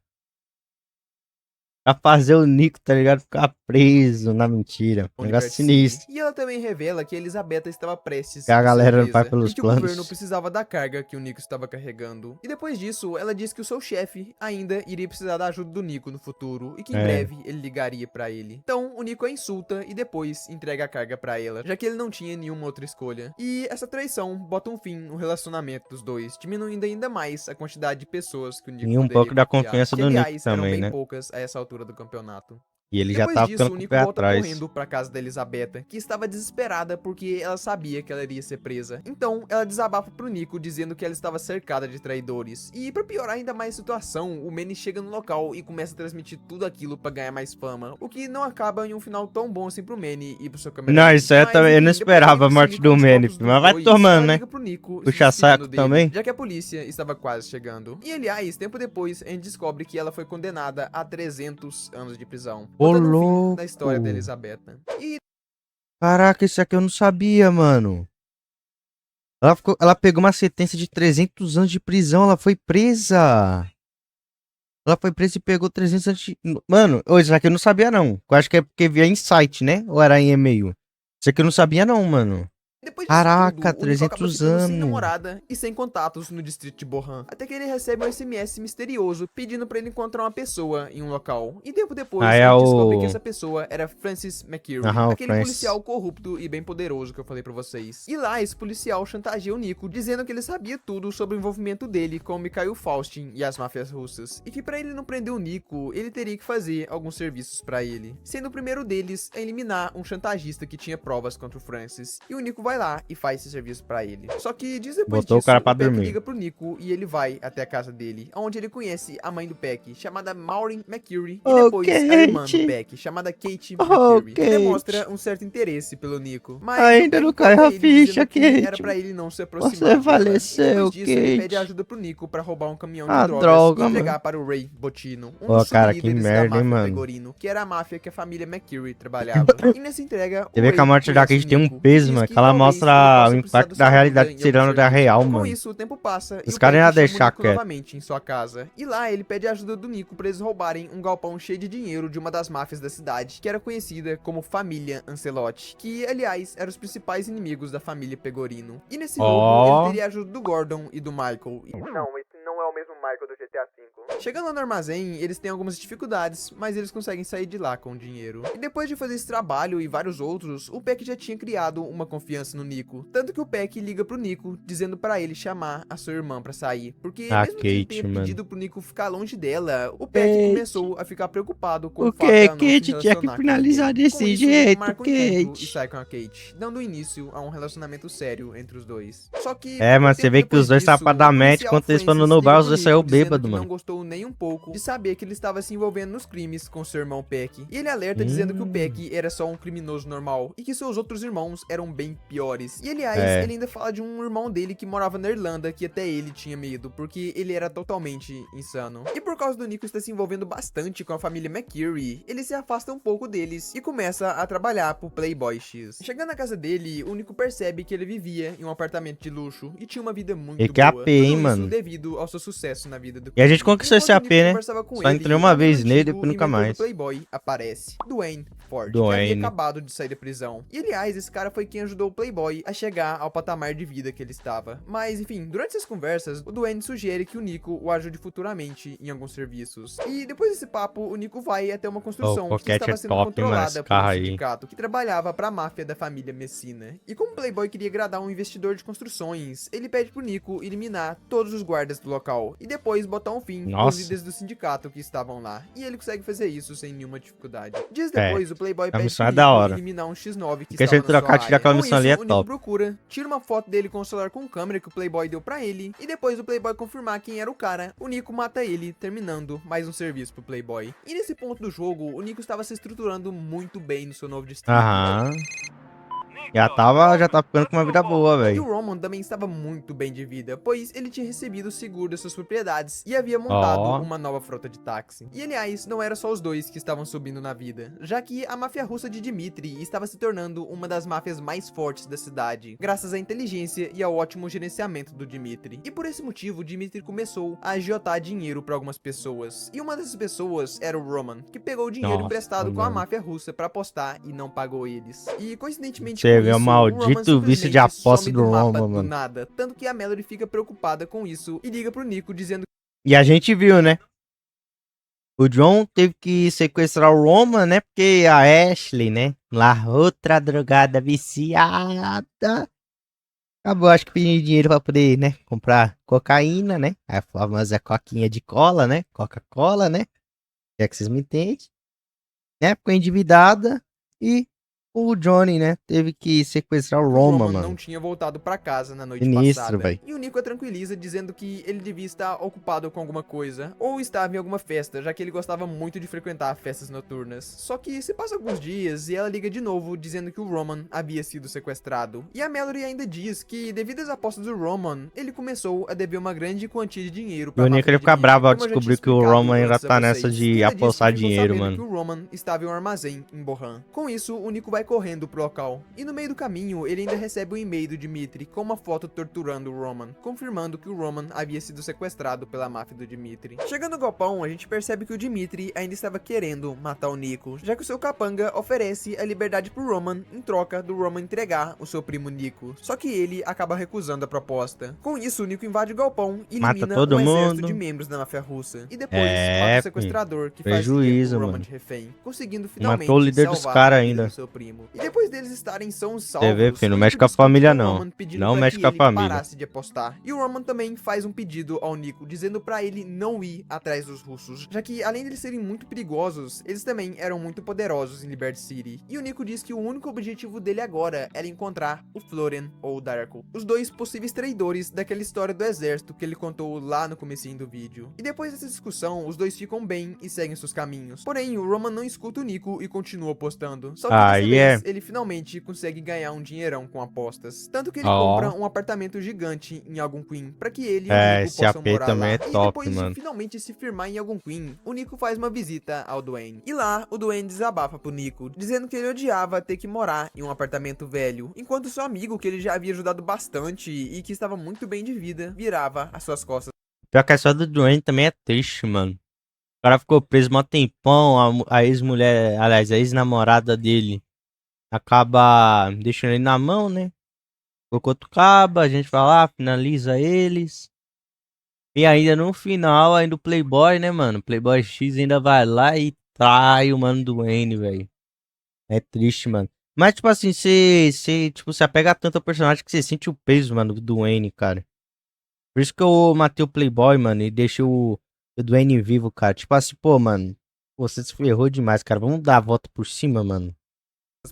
Pra fazer o Nico, tá ligado? Ficar preso na mentira. com Negócio Liberty City. sinistro. E ela também revela que Elizabeth estava prestes Que a a ser galera presa vai pelos e que planos. o governo precisava da carga que o Nico estava carregando. E depois disso, ela diz que o seu chefe ainda iria precisar da ajuda do Nico no futuro e que em breve ele ligaria pra ele. Então, o Nico a insulta e depois entrega a carga pra ela, já que ele não tinha nenhuma outra escolha. E essa traição bota um fim no relacionamento dos dois, diminuindo ainda mais a quantidade de pessoas que o Nico E um poderia pouco da confiar, confiança que, do Nico aliás, eram também, bem né? poucas a essa altura do campeonato. E ele já Depois tava disso, ficando o com o Nico pé volta atrás. correndo pra casa da Elizabeth, que estava desesperada porque ela sabia que ela iria ser presa. Então, ela desabafa pro Nico dizendo que ela estava cercada de traidores. E pra piorar ainda mais a situação, o Manny chega no local e começa a transmitir tudo aquilo pra ganhar mais fama, o que não acaba em um final tão bom assim pro Manny e pro seu cameraman. Não, isso aí eu não esperava a morte do Manny, mas vai tomando, né? Puxa saco também. Já que a polícia estava quase chegando. E aliás, tempo depois, a gente descobre que ela foi condenada a 300 anos de prisão. Ô, Botando um fim louco. na história da Elizabeth. E Caraca, isso aqui eu não sabia, mano. Ela pegou uma sentença de 300 anos de prisão, ela foi presa. Ela foi presa e pegou 300 anos de... Mano, isso aqui eu não sabia não. Eu acho que é porque via em site, né? Ou era em e-mail? Isso aqui eu não sabia não, mano. depois disso Caraca, tudo, o Nico acaba 300 ficando sem anos. namorada e sem contatos no distrito de Bohan. Até que ele recebe um SMS misterioso pedindo pra ele encontrar uma pessoa em um local. E tempo depois, Ah, é ele o- descobre que essa pessoa era Francis McCurry, Aham, o aquele Francis. policial corrupto e bem poderoso que eu falei pra vocês. E lá, esse policial chantageia o Nico, dizendo que ele sabia tudo sobre o envolvimento dele com Mikhail Faustin e as máfias russas. E que pra ele não prender o Nico, ele teria que fazer alguns serviços pra ele. Sendo o primeiro deles a eliminar um chantagista que tinha provas contra o Francis. E o Nico vai lá e faz esse serviço pra ele. Só que dias depois Botou o disso, cara pra Peck dormir. liga pro Nico e ele vai até a casa dele, onde ele conhece a mãe do Peck, chamada Maureen McCurry, e Oh, depois a irmã Kate. do Peck, chamada Kate Oh, McCurry, que Kate. demonstra um certo interesse pelo Nico. Mas Ainda o Peck não corta caiu a ele, ficha, dizendo que Kate. era pra ele não se aproximar Você dela. faleceu, E depois disso, ele Kate. pede ajuda pro Nico pra roubar um caminhão Ah, de drogas droga, e entregar mano. para o Ray Bottino, um Ô, dos cara, que sublíderes da merda, hein, máfia mano. Pegorino, que era a máfia que a família McCurry trabalhava. E nessa entrega, Você vê que a morte da Kate tem um peso, mano, que ela mostra o impacto da realidade tirando da real, Com mano. isso, o tempo passa Os e o caras Peck iam chama o deixar Nico quieto. novamente em sua casa. E lá ele pede a ajuda do Nico pra eles roubarem um galpão cheio de dinheiro de uma das máfias da cidade, que era conhecida como Família Ancelotti, que, aliás, eram os principais inimigos da família Pegorino. E nesse roubo, Ó. ele teria a ajuda do Gordon e do Michael. Não, esse não é o mesmo Michael do GTA V. Chegando lá no armazém, eles têm algumas dificuldades, mas eles conseguem sair de lá com o dinheiro. E depois de fazer esse trabalho e vários outros, o Peck já tinha criado uma confiança no Nico. Tanto que o Peck liga pro Nico, dizendo pra ele chamar a sua irmã pra sair. Porque A mesmo que ele Kate, tenha mano. pedido pro Nico ficar longe dela, o Peck Kate. começou a ficar preocupado com O o fato quê? dela não se Kate tinha que relacionar com finalizar ninguém. desse Com isso, jeito, marca um encontro Kate. e sai com a Kate, dando início a um relacionamento sério entre os dois. Só que É, mas pouco você vê tempo que os depois dois disso, estavam pra dar o match, policial enquanto eles foram Francis no bar, liga os pro dois saiu Nico, dizendo bêbado, que mano. não gostou nem um pouco de saber que ele estava se envolvendo nos crimes com seu irmão Peck. E ele alerta dizendo que o Peck era só um criminoso normal e que seus outros irmãos eram bem piores. E aliás, É. ele ainda fala de um irmão dele que morava na Irlanda, que até ele tinha medo, porque ele era totalmente insano. E por causa do Nico estar se envolvendo bastante com a família McCurry, ele se afasta um pouco deles e começa a trabalhar pro Playboy X. Chegando na casa dele, o Nico percebe que ele vivia em um apartamento de luxo e tinha uma vida muito E que é boa. AP, hein, Tudo isso mano. devido ao seu sucesso na vida do E a gente crime. conquistou esse Enquanto o AP, Nico né? conversava com Só ele, entrei uma o vez amigo nele, antigo depois nunca e mentor do mais. Playboy aparece. Dwayne Ford, que havia Dwayne. acabado de sair da prisão. E aliás, esse cara foi quem ajudou o Playboy a chegar ao patamar de vida que ele estava. Mas enfim, durante essas conversas, o Dwayne sugere que o Nico o ajude futuramente em alguns serviços. E depois desse papo, o Nico vai até uma construção O que Coquette estava é sendo top, mano, controlada esse por carro um aí. sindicato que trabalhava para a máfia da família Messina. E como o Playboy queria agradar um investidor de construções, ele pede pro Nico eliminar todos os guardas do local e depois botar um fim Nossa. nos líderes do sindicato que estavam lá. E ele consegue fazer isso sem nenhuma dificuldade. Dias É, depois, o Playboy a pede missão pro é da Nico hora. eliminar um X9 que Porque se estava ele na sua trocar, tirar área. aquela Com missão ali, isso, é o Nico top. procura, tira uma foto dele com o celular com câmera que o Playboy deu pra ele, e depois do Playboy confirmar quem era o cara, o Nico mata ele, terminando mais um serviço pro Playboy. E nesse ponto do jogo, o Nico estava se estruturando muito bem no seu novo distrito. Aham. Nick, Já tava ficando com uma vida boa, E o velho. Roman também estava muito bem de vida, pois ele tinha recebido o seguro das suas propriedades e havia montado Ó. uma nova frota de táxi. E aliás, não era só os dois que estavam subindo na vida, já que a máfia russa de Dmitri estava se tornando uma das máfias mais fortes da cidade, graças à inteligência e ao ótimo gerenciamento do Dmitri. E por esse motivo, Dmitri começou a agiotar dinheiro para algumas pessoas. E uma dessas pessoas era o Roman, que pegou o dinheiro Nossa, emprestado com a mano. máfia russa para apostar e não pagou eles. E coincidentemente Você com vê o isso, maldito Roman vício de simplesmente aposta some do mapa Roman, do mano. nada, tanto que a Mallory fica preocupada com isso e liga pro Nico dizendo E a gente viu, né? O John teve que sequestrar o Roman, né? Porque a Ashley, né? Lá, outra drogada viciada. Acabou, acho que pedindo dinheiro pra poder, né? Comprar cocaína, né? A famosa coquinha de cola, né? Coca-Cola, né? É que vocês me entendem. Né? Ficou endividada. E o Johnny, né? Teve que sequestrar o que o Roman, Roman não mano. tinha voltado pra casa na noite Sinistro, passada. velho. E o Nico a tranquiliza dizendo que ele devia estar ocupado com alguma coisa, ou estava em alguma festa, já que ele gostava muito de frequentar festas noturnas. Só que se passa alguns dias e ela liga de novo dizendo que o Roman havia sido sequestrado. E a Mallory ainda diz que devido às apostas do Roman, ele começou a dever uma grande quantia de dinheiro E pra o Nico máfia ele de fica Dmitri, bravo ao como eu já tinha descobrir que o explicado Roman ainda antes a tá nessa vocês. de E ainda diz que apostar ficou dinheiro, sabendo mano. que o Roman estava em um armazém em Bohan. Com isso, o Nico vai correndo pro local. E no meio do caminho, ele ainda recebe um e-mail do Dmitri com uma foto torturando o Roman, confirmando que o Roman havia sido sequestrado pela máfia do Dmitri. Chegando no galpão, a gente percebe que o Dmitri ainda estava querendo matar o Nico, já que o seu capanga oferece a liberdade pro Roman em troca do Roman entregar o seu primo Nico. Só que ele acaba recusando a proposta. Com isso, o Nico invade o galpão e Mata elimina todo um exército mundo. de membros da máfia russa. E depois É, mata o filho. sequestrador que fazia Prejuízo, o Roman mano. de refém, conseguindo Matou o finalmente líder dos salvar caras a vida ainda. do seu primo. E depois deles estarem são Você salvos, vê, filho, não o mexe Nico com a discute família, o não. Roman pedindo Não pra mexe que com a ele família. parasse de apostar. E o Roman também faz um pedido ao Nico, dizendo pra ele não ir atrás dos russos, já que além de eles serem muito perigosos, eles também eram muito poderosos em Liberty City. E o Nico diz que o único objetivo dele agora era encontrar o Florian ou o Darko, os dois possíveis traidores daquela história do exército que ele contou lá no comecinho do vídeo. E depois dessa discussão, os dois ficam bem e seguem seus caminhos. Porém, o Roman não escuta o Nico e continua apostando. Só que dessa Aí vez, é. ele finalmente consegue ganhar um dinheirão com apostas. Tanto que ele Ó. compra um apartamento gigante em Algonquin para que ele e o É, Nico esse possam AP morar também lá. é E top, depois mano. de finalmente se firmar em Algonquin, o Nico faz uma visita ao Dwayne. E lá, o Dwayne desabafa pro Nico, dizendo que ele odiava ter que morar em um apartamento velho, enquanto seu amigo, que ele já havia ajudado bastante e que estava muito bem de vida, virava as suas costas. Pior que a história do Dwayne também é triste, mano. O cara ficou preso mó tempão, a ex-mulher, aliás, a ex-namorada dele acaba deixando ele na mão, né? Colocou outro cabo, a gente vai lá, finaliza eles. E ainda no final, ainda o Playboy, né, mano? Playboy X ainda vai lá e trai o mano do Wayne, velho. É triste, mano. Mas, tipo assim, você tipo, se apega tanto ao personagem que você sente o peso, mano, do Wayne, cara. Por isso que eu matei o Playboy, mano, e deixei o Dwayne vivo, cara. Tipo assim, pô, mano, você se ferrou demais, cara. Vamos dar a volta por cima, mano.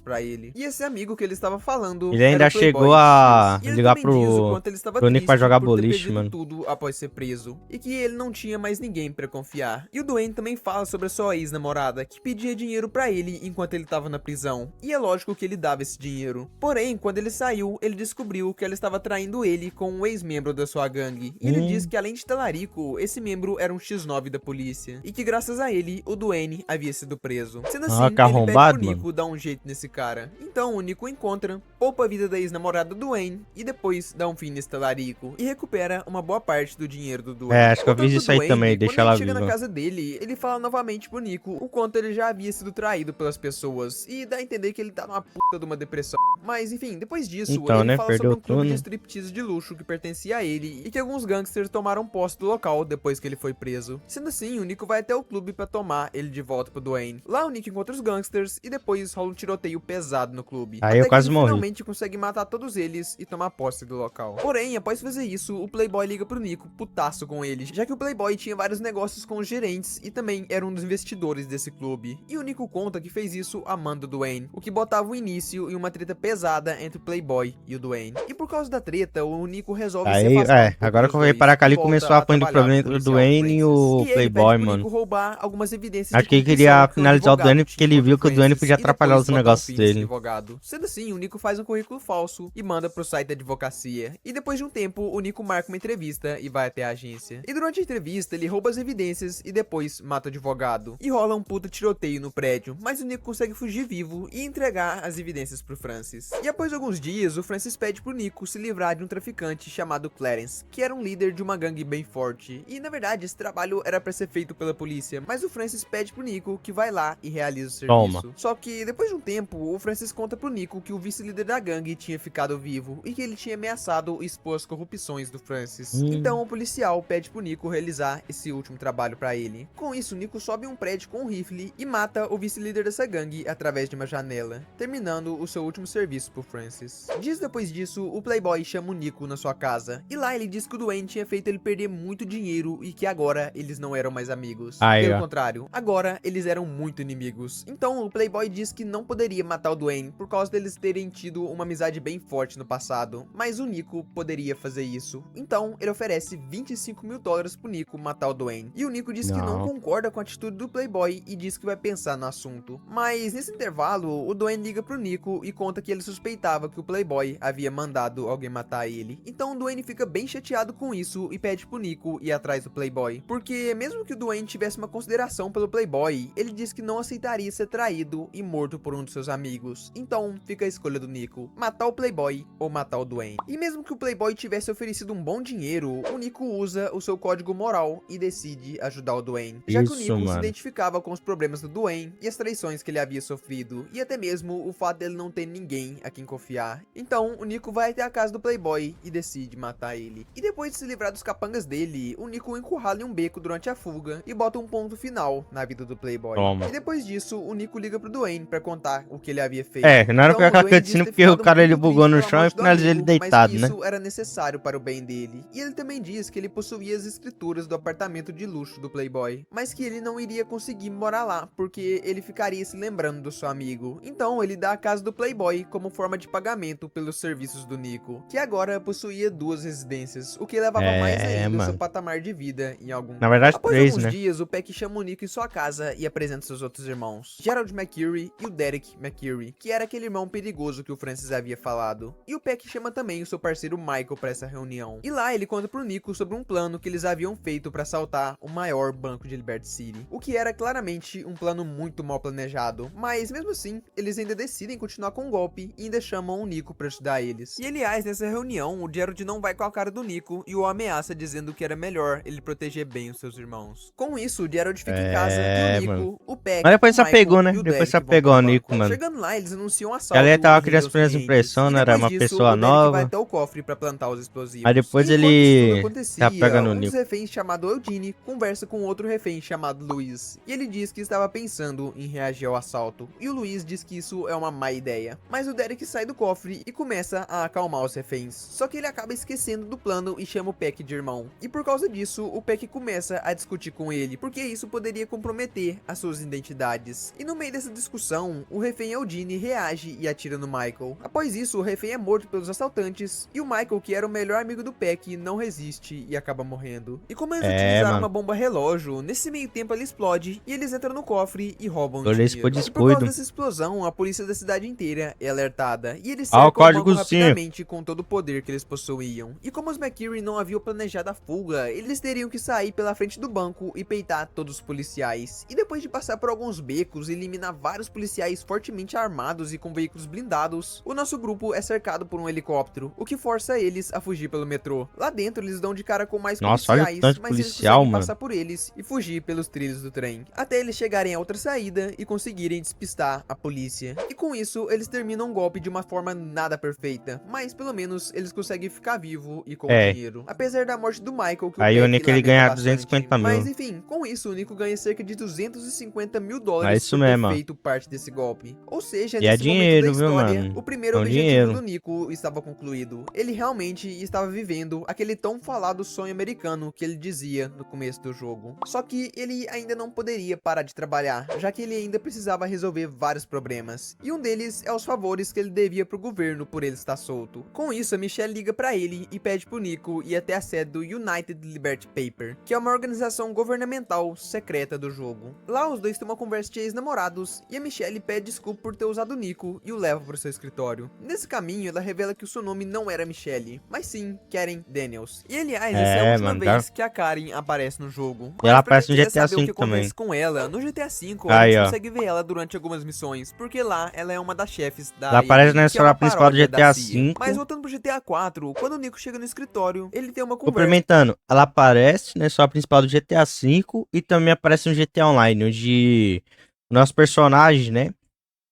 Pra ele. E esse amigo que ele estava falando Ele ainda era o Playboy chegou a X. E ele ligar também diz o pro quanto ele estava Nick pra triste jogar por ter boliche, perdido mano. tudo após ser preso. E que ele não tinha mais ninguém pra confiar. E o Dwayne também fala sobre a sua ex-namorada, que pedia dinheiro pra ele enquanto ele estava na prisão. E é lógico que ele dava esse dinheiro. Porém, quando ele saiu, ele descobriu que ela estava traindo ele com um ex-membro da sua gangue. E ele diz que além de talarico, esse membro era um X9 da polícia. E que graças a ele, o Dwayne havia sido preso. Sendo assim, que ele pede arrombado, pro mano. Nico dar um jeito nesse cara. Então o Nico encontra, poupa a vida da ex-namorada do Wayne e depois dá um fim nesse talarico e recupera uma boa parte do dinheiro do Dwayne. É, acho que eu Voltando fiz pro isso aí Dwayne, também, quando deixa ele ela chega na viva. casa dele, ele fala novamente pro Nico o quanto ele já havia sido traído pelas pessoas e dá a entender que ele tá numa puta de uma depressão. Mas enfim, depois disso, Então, ele né, fala sobre perdeu um clube de tudo. striptease de luxo que pertencia a ele e que alguns gangsters tomaram posse do local depois que ele foi preso. Sendo assim, o Nico vai até o clube pra tomar ele de volta pro Dwayne. Lá o Nico encontra os gangsters e depois rola um tiroteio pesado no clube. Aí eu Até que quase ele morri. finalmente consegue matar todos eles e tomar posse do local. Porém, após fazer isso, o Playboy liga pro Nico, putaço com ele, já que o Playboy tinha vários negócios com os gerentes e também era um dos investidores desse clube. E o Nico conta que fez isso amando Dwayne, o que botava o início em uma treta pesada pesada entre o Playboy e o Dwayne. E por causa da treta, o Nico resolve se Aí, afastar um pouco agora dos que eu vou dois reparar que e ali volta começou a apanhar do trabalhar problema como do policial Dwayne e Francis. o E ele Playboy, pede pro mano. Nico roubar algumas evidências Acho de que ele queria corrupção que o finalizar o advogado Dwayne porque tinha ele contra viu que o Dwayne Francis podia e atrapalhar depois os botar um negócios fim nesse dele. advogado. Sendo assim, o Nico faz um currículo falso e manda pro site da advocacia. E depois de um tempo, o Nico marca uma entrevista e vai até a agência. E durante a entrevista, ele rouba as evidências e depois mata o advogado. E rola um puta tiroteio no prédio, mas o Nico consegue fugir vivo e entregar as evidências pro Francis. E após alguns dias, o Francis pede pro Nico se livrar de um traficante chamado Clarence, que era um líder de uma gangue bem forte. E na verdade, esse trabalho era pra ser feito pela polícia, mas o Francis pede pro Nico que vai lá e realiza o serviço. Toma. Só que depois de um tempo, o Francis conta pro Nico que o vice-líder da gangue tinha ficado vivo e que ele tinha ameaçado expor as corrupções do Francis. Então o policial pede pro Nico realizar esse último trabalho pra ele. Com isso, Nico sobe um prédio com um rifle e mata o vice-líder dessa gangue através de uma janela, terminando o seu último serviço pro Francis. Dias depois disso, o Playboy chama o Nico na sua casa e lá ele diz que o Dwayne tinha feito ele perder muito dinheiro e que agora eles não eram mais amigos. Aí, Pelo ó. contrário, agora eles eram muito inimigos. Então o Playboy diz que não poderia matar o Dwayne por causa deles terem tido uma amizade bem forte no passado, mas o Nico poderia fazer isso. Então ele oferece $25.000 pro Nico matar o Dwayne. E o Nico diz que não Não. concorda com a atitude do Playboy e diz que vai pensar no assunto. Mas nesse intervalo, o Dwayne liga pro Nico e conta que ele suspeitava que o Playboy havia mandado alguém matar ele. Então o Dwayne fica bem chateado com isso e pede pro Nico ir atrás do Playboy. Porque mesmo que o Dwayne tivesse uma consideração pelo Playboy, ele diz que não aceitaria ser traído e morto por um dos seus amigos. Então fica a escolha do Nico: matar o Playboy ou matar o Dwayne. E mesmo que o Playboy tivesse oferecido um bom dinheiro, o Nico usa o seu código moral e decide ajudar o Dwayne. Já que o Isso, Nico se mano. identificava com os problemas do Dwayne e as traições que ele havia sofrido, e até mesmo o fato dele não ter ninguém a quem confiar. Então o Nico vai até a casa do Playboy e decide matar ele. E depois de se livrar dos capangas dele, o Nico o encurrala em um beco durante a fuga e bota um ponto final na vida do Playboy. Toma. E depois disso, o Nico liga pro Dwayne pra contar o que ele havia feito. Não era Então, pra o aquela Dwayne cutscene diz ter porque o ficado cara ele muito bugou no triste chão pela e morte do finalizou ele amigo, deitado, mas né? que isso era necessário para o bem dele. E ele também diz que ele possuía as escrituras do apartamento de luxo do Playboy, mas que ele não iria conseguir morar lá, porque ele ficaria se lembrando do seu amigo. Então ele dá a casa do Playboy como forma de pagamento pelos serviços do Nico, que agora possuía 2 residências, o que levava mais ainda o seu Mano. patamar de vida em algum Na verdade, Após 3, alguns né? dias, o Peck chama o Nico em sua casa e apresenta seus outros irmãos, Gerald McCurry e o Derek McCurry, que era aquele irmão perigoso que o Francis havia falado. E o Peck chama também o seu parceiro Michael para essa reunião. E lá ele conta pro Nico sobre um plano que eles haviam feito para assaltar o maior banco de Liberty City, o que era claramente um plano muito mal planejado, mas mesmo assim, eles ainda decidem continuar com o golpe e ainda chamam o Nico para ajudar eles. E aliás, nessa reunião, o Gerald não vai com a cara do Nico e o ameaça dizendo que era melhor ele proteger bem os seus irmãos. Com isso, o Gerald fica em casa e o Nico, Mano. o Peck, Mas depois o se Michael apegou, né? e o Depois Derek se vão apegou pro ao banco. Nico, mano. Chegando lá, eles anunciam um A assalto galera tava e criando as rendem os primeiras clientes. impressões, E né? Era depois uma disso, pessoa o Derek vai nova. até o cofre pra plantar os explosivos. Aí depois E enquanto ele isso tudo se acontecia, apega no um dos Nico. reféns chamado Eugene conversa com outro refém chamado Luiz. E ele diz que estava pensando em reagir ao assalto. E o Luiz diz que isso é uma má ideia. Mas o Derek sai do cofre e começa a acalmar os reféns. Só que ele acaba esquecendo do plano e chama o Peck de irmão. E por causa disso, o Peck começa a discutir com ele, porque isso poderia comprometer as suas identidades. E no meio dessa discussão, o refém Eugene reage e atira no Michael. Após isso, o refém é morto pelos assaltantes e o Michael, que era o melhor amigo do Peck, não resiste e acaba morrendo. E como eles utilizaram mano. uma bomba relógio, nesse meio tempo ela explode e eles entram no cofre e roubam o Ele dinheiro. ficou E por causa descuido. dessa explosão, a polícia da cidade inteira é alertada e eles Ah, o cercam o banco códigozinho. rapidamente com todo o poder que eles possuíam. E como os McCurry não haviam planejado a fuga, eles teriam que sair pela frente do banco e peitar todos os policiais. E depois de passar por alguns becos e eliminar vários policiais fortemente armados e com veículos blindados, o nosso grupo é cercado por um helicóptero, o que força eles a fugir pelo metrô. Lá dentro eles dão de cara com mais Nossa, olha o policiais, tanto de mas eles policial, conseguem mano. passar por eles e fugir pelos trilhos do trem, até eles chegarem a outra saída e conseguirem despistar a polícia. E com isso, eles terminam o golpe de uma forma nada perfeita, mas pelo menos eles conseguem ficar vivo e com dinheiro. Apesar da morte do Michael, que Aí o Peck Nico ele lamenta ganha bastante. 250 mil. Mas enfim, com isso o Nico ganha cerca de $250.000 É isso por ter mesmo, ó. feito parte desse golpe. Ou seja, E é nesse dinheiro, momento da viu, história, mano? o primeiro É um objetivo dinheiro. do Nico estava concluído. Ele realmente estava vivendo aquele tão falado sonho americano que ele dizia no começo do jogo. Só que ele ainda não poderia parar de trabalhar, já que ele ainda precisava resolver vários problemas. E um deles é os favores valores que ele devia pro governo por ele estar solto. Com isso, a Michelle liga pra ele e pede pro Nico ir até a sede do United Liberty Paper, que é uma organização governamental secreta do jogo. Lá os dois têm uma conversa de ex-namorados e a Michelle pede desculpa por ter usado o Nico e o leva pro seu escritório. Nesse caminho, ela revela que o seu nome não era Michelle, mas sim Karen Daniels. E aliás, essa é a última vez que a Karen aparece no jogo. E ela aparece no quer GTA saber o V que também. acontece com ela, no GTA V Aí, a gente ó. consegue ver ela durante algumas missões, porque lá ela é uma das chefes da Ela aparece na que é história uma principal do paródia GTA da CIA. V. Mas voltando pro GTA 4, quando o Nico chega no escritório, ele tem uma conversa. Complementando, ela aparece na história principal do GTA V e também aparece no GTA Online, onde o nosso personagem, né?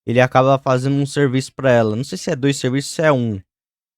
Ele acaba fazendo um serviço pra ela. Não sei se é 2 serviços ou se é um.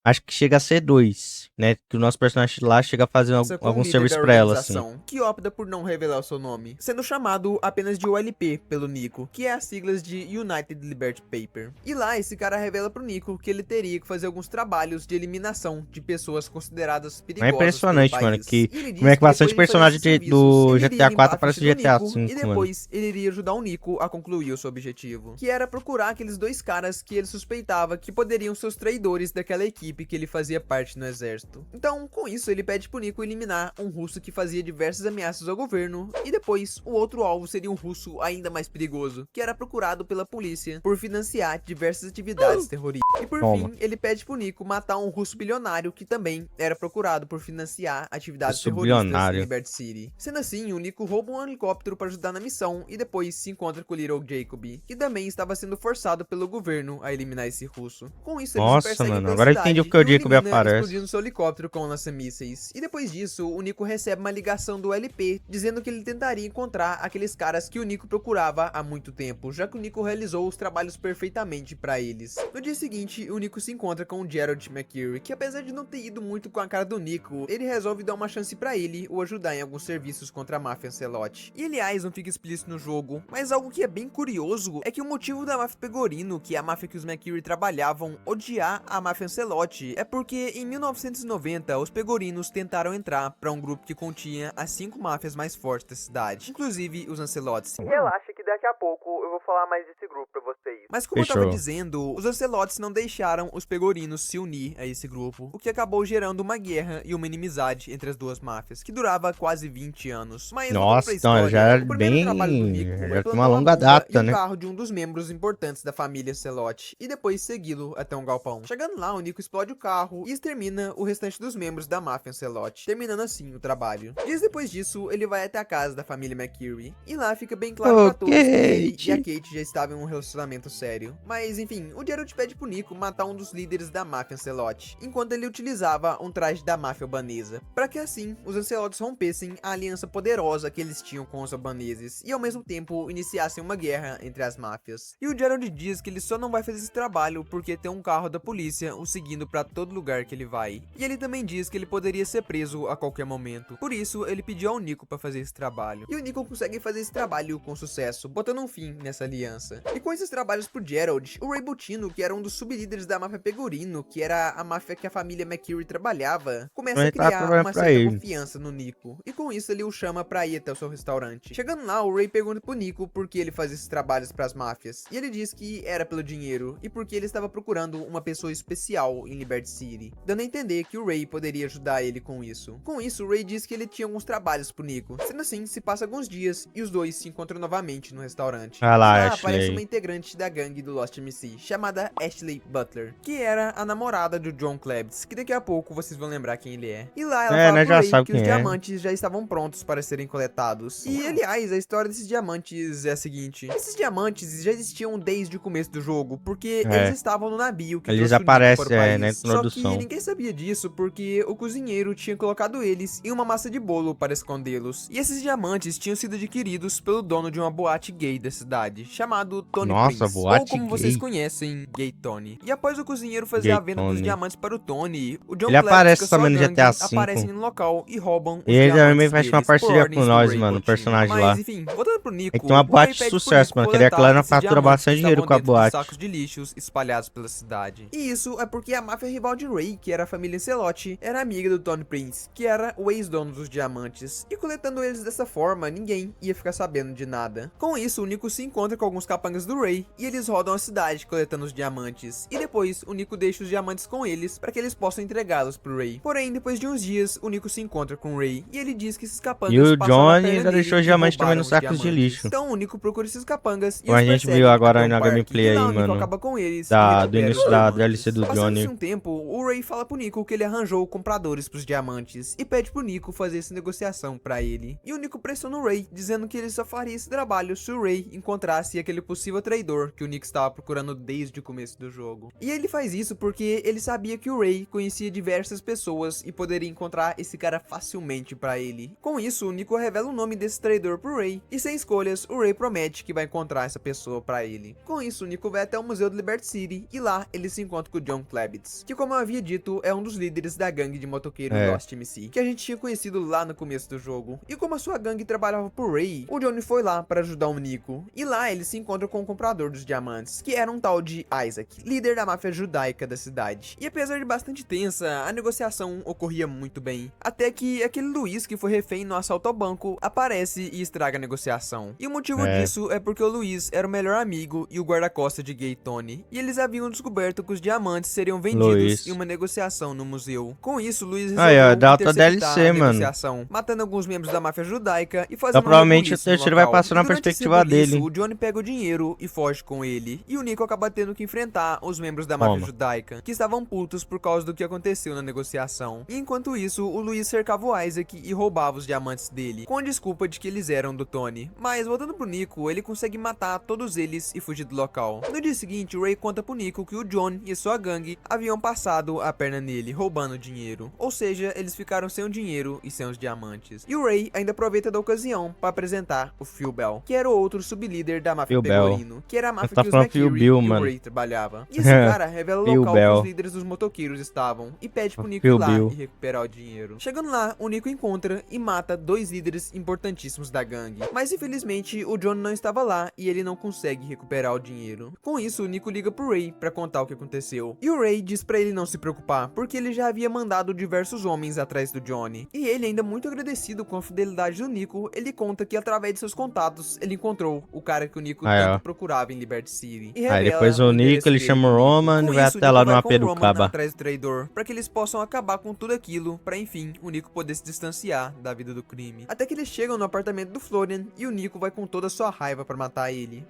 Acho que chega a ser 2, né? Que o nosso personagem lá chega a fazer Com algum o líder serviço da pra ela, assim. organização, que opta por não revelar o seu nome, sendo chamado apenas de ULP pelo Nico, que é as siglas de United Liberty Paper. E lá esse cara revela pro Nico que ele teria que fazer alguns trabalhos de eliminação de pessoas consideradas perigosas. É impressionante, pelo mano, país. que E ele diz como é que bastante depois de fazer personagem esses serviços, do ele iria GTA 4 limpar a aparece ficha no do GTA Nico, 5, e mano. depois ele iria ajudar o Nico a concluir o seu objetivo, que era procurar aqueles 2 caras que ele suspeitava que poderiam ser os traidores daquela equipe que ele fazia parte no exército. Então, com isso, ele pede pro Nico eliminar um russo que fazia diversas ameaças ao governo, e depois o outro alvo seria um russo ainda mais perigoso, que era procurado pela polícia por financiar diversas atividades terroristas. E por fim, ele pede pro Nico matar um russo bilionário que também era procurado por financiar atividades Russo terroristas bilionário. em Liberty City. Sendo assim, o Nico rouba um helicóptero para ajudar na missão e depois se encontra com o Little Jacob, que também estava sendo forçado pelo governo a eliminar esse russo. Com isso, ele Nossa, se persegue mano, pela agora eu entendi cidade porque o e Jacob elimina aparece. explodindo seu helicóptero com lança-mísseis. E depois disso, o Nico recebe uma ligação do LP, dizendo que ele tentaria encontrar aqueles caras que o Nico procurava há muito tempo, já que o Nico realizou os trabalhos perfeitamente pra eles. No dia seguinte, o Nico se encontra com o Gerald McCreary, que apesar de não ter ido muito com a cara do Nico, ele resolve dar uma chance pra ele o ajudar em alguns serviços contra a máfia Ancelotti. E aliás, não fica explícito no jogo, mas algo que é bem curioso é que o motivo da máfia Pegorino, que é a máfia que os McCreary trabalhavam, odiar a máfia Ancelotti, é porque em 1990 os Pegorinos tentaram entrar pra um grupo que continha as 5 máfias mais fortes da cidade, inclusive os Ancelotti. Relaxa que daqui a pouco eu vou falar mais desse grupo pra vocês. Mas como eu tava dizendo, os Ancelotti não deixaram os Pegorinos se unir a esse grupo, o que acabou gerando uma guerra e uma inimizade entre as duas máfias, que durava quase 20 anos. Mas Nossa, pra então história, já é o primeiro bem- trabalho do Nico já foi tem plantar uma longa bomba data, em um né? carro de um dos membros importantes da família Ancelotti e depois segui-lo até um galpão. Chegando lá, o Nico explode o carro e extermina o restante dos membros da máfia Ancelotti, terminando assim o trabalho. Dias depois disso, ele vai até a casa da família McCreary e lá fica bem claro pra todos que ele e a Kate já estavam em um relacionamento sério. Mas enfim, o Geralt pede pro Nico matar um dos líderes da máfia Ancelotti, enquanto ele utilizava um traje da máfia albanesa, para que assim os Ancelotes rompessem a aliança poderosa que eles tinham com os albaneses e ao mesmo tempo iniciassem uma guerra entre as máfias. E o Geralt diz que ele só não vai fazer esse trabalho porque tem um carro da polícia o seguindo para todo lugar que ele vai. E ele também diz que ele poderia ser preso a qualquer momento. Por isso, ele pediu ao Nico para fazer esse trabalho. E o Nico consegue fazer esse trabalho com sucesso, botando um fim nessa aliança. E com esses trabalhos pro Geralt, o Ray Butino, que era um dos sublíderes da máfia Pegorino, que era a máfia que a família McCreary trabalhava, começa a criar uma certa confiança no Nico. E com isso, ele o chama pra ir até o seu restaurante. Chegando lá, o Ray pergunta pro Nico por que ele fazia esses trabalhos pras máfias. E ele diz que era pelo dinheiro e porque ele estava procurando uma pessoa especial em Liberty City, dando a entender que o Ray poderia ajudar ele com isso. Com isso, o Ray diz que ele tinha alguns trabalhos pro Nico. Sendo assim, se passa alguns dias e os dois se encontram novamente no restaurante. Ah lá, aparece uma Ashley. integrante da gangue do Lost MC, chamada Ashley Butler, que era a namorada do John Klebs, que daqui a pouco vocês vão lembrar quem ele é. E lá ela fala né, pro já Ray sabe que os quem é. diamantes já estavam prontos para serem coletados. E aliás, a história desses diamantes é a seguinte: esses diamantes já existiam desde o começo do jogo, porque eles estavam no navio que Eles trouxe o Nico aparecem, para o país. na Só introdução. que ninguém sabia disso porque o cozinheiro tinha colocado eles em uma massa de bolo para escondê-los. E esses diamantes tinham sido adquiridos pelo dono de uma boate gay da cidade, chamado Tony Nossa, Prince, boate ou como gay. vocês conhecem, Gay Tony. E após o cozinheiro fazer Gay a venda dos Tony. diamantes para o Tony, o John Ele Klebs aparece com a sua também no gangue GTA V. aparecem no local e roubam os E ele diamantes também faz uma deles, parceria por com ordens do nós, Ray mano, o Butino. personagem Mas, lá. enfim, voltando pro Nico, É que tem uma o Ray boate de pede pro sucesso, Nico mano, que ele coletar declara, esses fatura diamantes bastante que dinheiro estavam com a dentro dos boate. sacos de lixos espalhados pela cidade. E isso é porque a máfia rival de Ray, que era a família Lancelot era amiga do Tony Prince, que era o ex-dono dos diamantes, e coletando eles dessa forma, ninguém ia ficar sabendo de nada. Com isso, o Nico se encontra com alguns capangas do Ray, e eles rodam a cidade coletando os diamantes, e depois o Nico deixa os diamantes com eles, para que eles possam entregá-los pro Ray. Porém, depois de uns dias, o Nico se encontra com o Ray, e ele diz que esses capangas E o passaram a Johnny perna ainda dele deixou os e diamantes também roubaram nos os sacos de diamantes. lixo. Então o Nico procura esses capangas e Como a os gente persegue viu agora até um na parque. gameplay E lá aí, o Nico mano, acaba com eles e do recupera início os da diamantes. DLC do Passando-se Johnny. um tempo, o Ray fala pro Nico que ele arranjou compradores pros diamantes e pede pro Nico fazer essa negociação pra ele. E o Nico pressiona o Ray, dizendo que ele só faria esse trabalho se o Ray encontrasse aquele possível traidor que o Nico estava procurando desde o começo do jogo. E ele faz isso porque ele sabia que o Ray conhecia diversas pessoas e poderia encontrar esse cara facilmente pra ele. Com isso, o Nico revela o nome desse traidor pro Ray, e sem escolhas, o Ray promete que vai encontrar essa pessoa pra ele. Com isso, o Nico vai até o museu de Liberty City, e lá ele se encontra com o John Klabitz, que, como eu havia dito, é um dos líderes da gangue de motoqueiros Lost MC, que a gente tinha conhecido lá no começo do jogo. E como a sua gangue trabalhava pro Ray, o Johnny foi lá para ajudar o Nico, e lá ele se encontra com o comprador dos diamantes, que era um tal de Isaac, líder da máfia judaica da cidade. E apesar de bastante tensa, a negociação ocorria muito bem, até que aquele Luiz que foi refém no assalto ao banco aparece e estraga a negociação. E o motivo disso é porque o Luiz era o melhor amigo e o guarda-costas de Gay Tony, e eles haviam descoberto que os diamantes seriam vendidos em uma negociação no museu. Com isso, Luiz resolveu dá outra interceptar DLC, a mano. negociação, matando alguns membros da máfia judaica e fazendo Então provavelmente rebuliço o no terceiro vai local. passar na E durante esse perspectiva rebuliço, dele. o Johnny pega o dinheiro e foge com ele, e o Nico acaba tendo que enfrentar os membros da máfia Toma. judaica, que estavam putos por causa do que aconteceu na negociação. E enquanto isso, o Luiz cercava o Isaac e roubava os diamantes dele, com a desculpa de que eles eram do Tony. Mas voltando pro Nico, ele consegue matar todos eles e fugir do local. No dia seguinte, o Ray conta pro Nico que o John e sua gangue haviam passado a perna nele, roubando o dinheiro. Ou seja, eles ficaram sem o dinheiro e sem os diamantes. E o Ray ainda aproveita da ocasião para apresentar o Phil Bell, que era o outro sublíder da máfia Phil Bell. Pegorino, que era a máfia Tá que os falando Phil McCreary Bill, e o mano. Ray trabalhava. E esse cara revela o Phil local que Bell. os líderes dos motoqueiros estavam e pede pro Nico Phil ir lá Bill. e recuperar o dinheiro. Chegando lá, o Nico encontra e mata dois líderes importantíssimos da gangue. Mas infelizmente, o John não estava lá e ele não consegue recuperar o dinheiro. Com isso, o Nico liga pro Ray pra contar o que aconteceu. E o Ray diz pra ele não se preocupar, porque ele já havia mandado diversos homens atrás do Johnny. E ele, ainda muito agradecido com a fidelidade do Nico, ele conta que através de seus contatos, ele encontrou o cara que o Nico tanto procurava em Liberty City. E Aí revela depois o endereço Nico, ele dele chama pro o Nico. Roman Com e vai isso, até Nico lá vai no com AP o do Roman Caba. atrás do traidor, pra que eles possam acabar com tudo aquilo, pra enfim, o Nico poder se distanciar da vida do crime. Até que eles chegam no apartamento do Florian e o Nico vai com toda a sua raiva pra matar ele.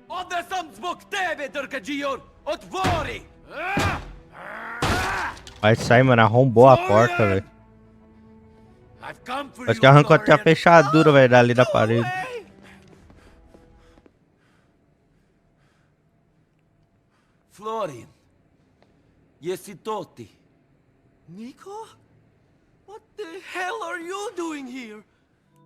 Vai sair, mano, arrombou a porta, velho. Acho que arrancou até a fechadura, velho, dali da parede. Florian. Yesitotti. Nico? What the hell are you doing here?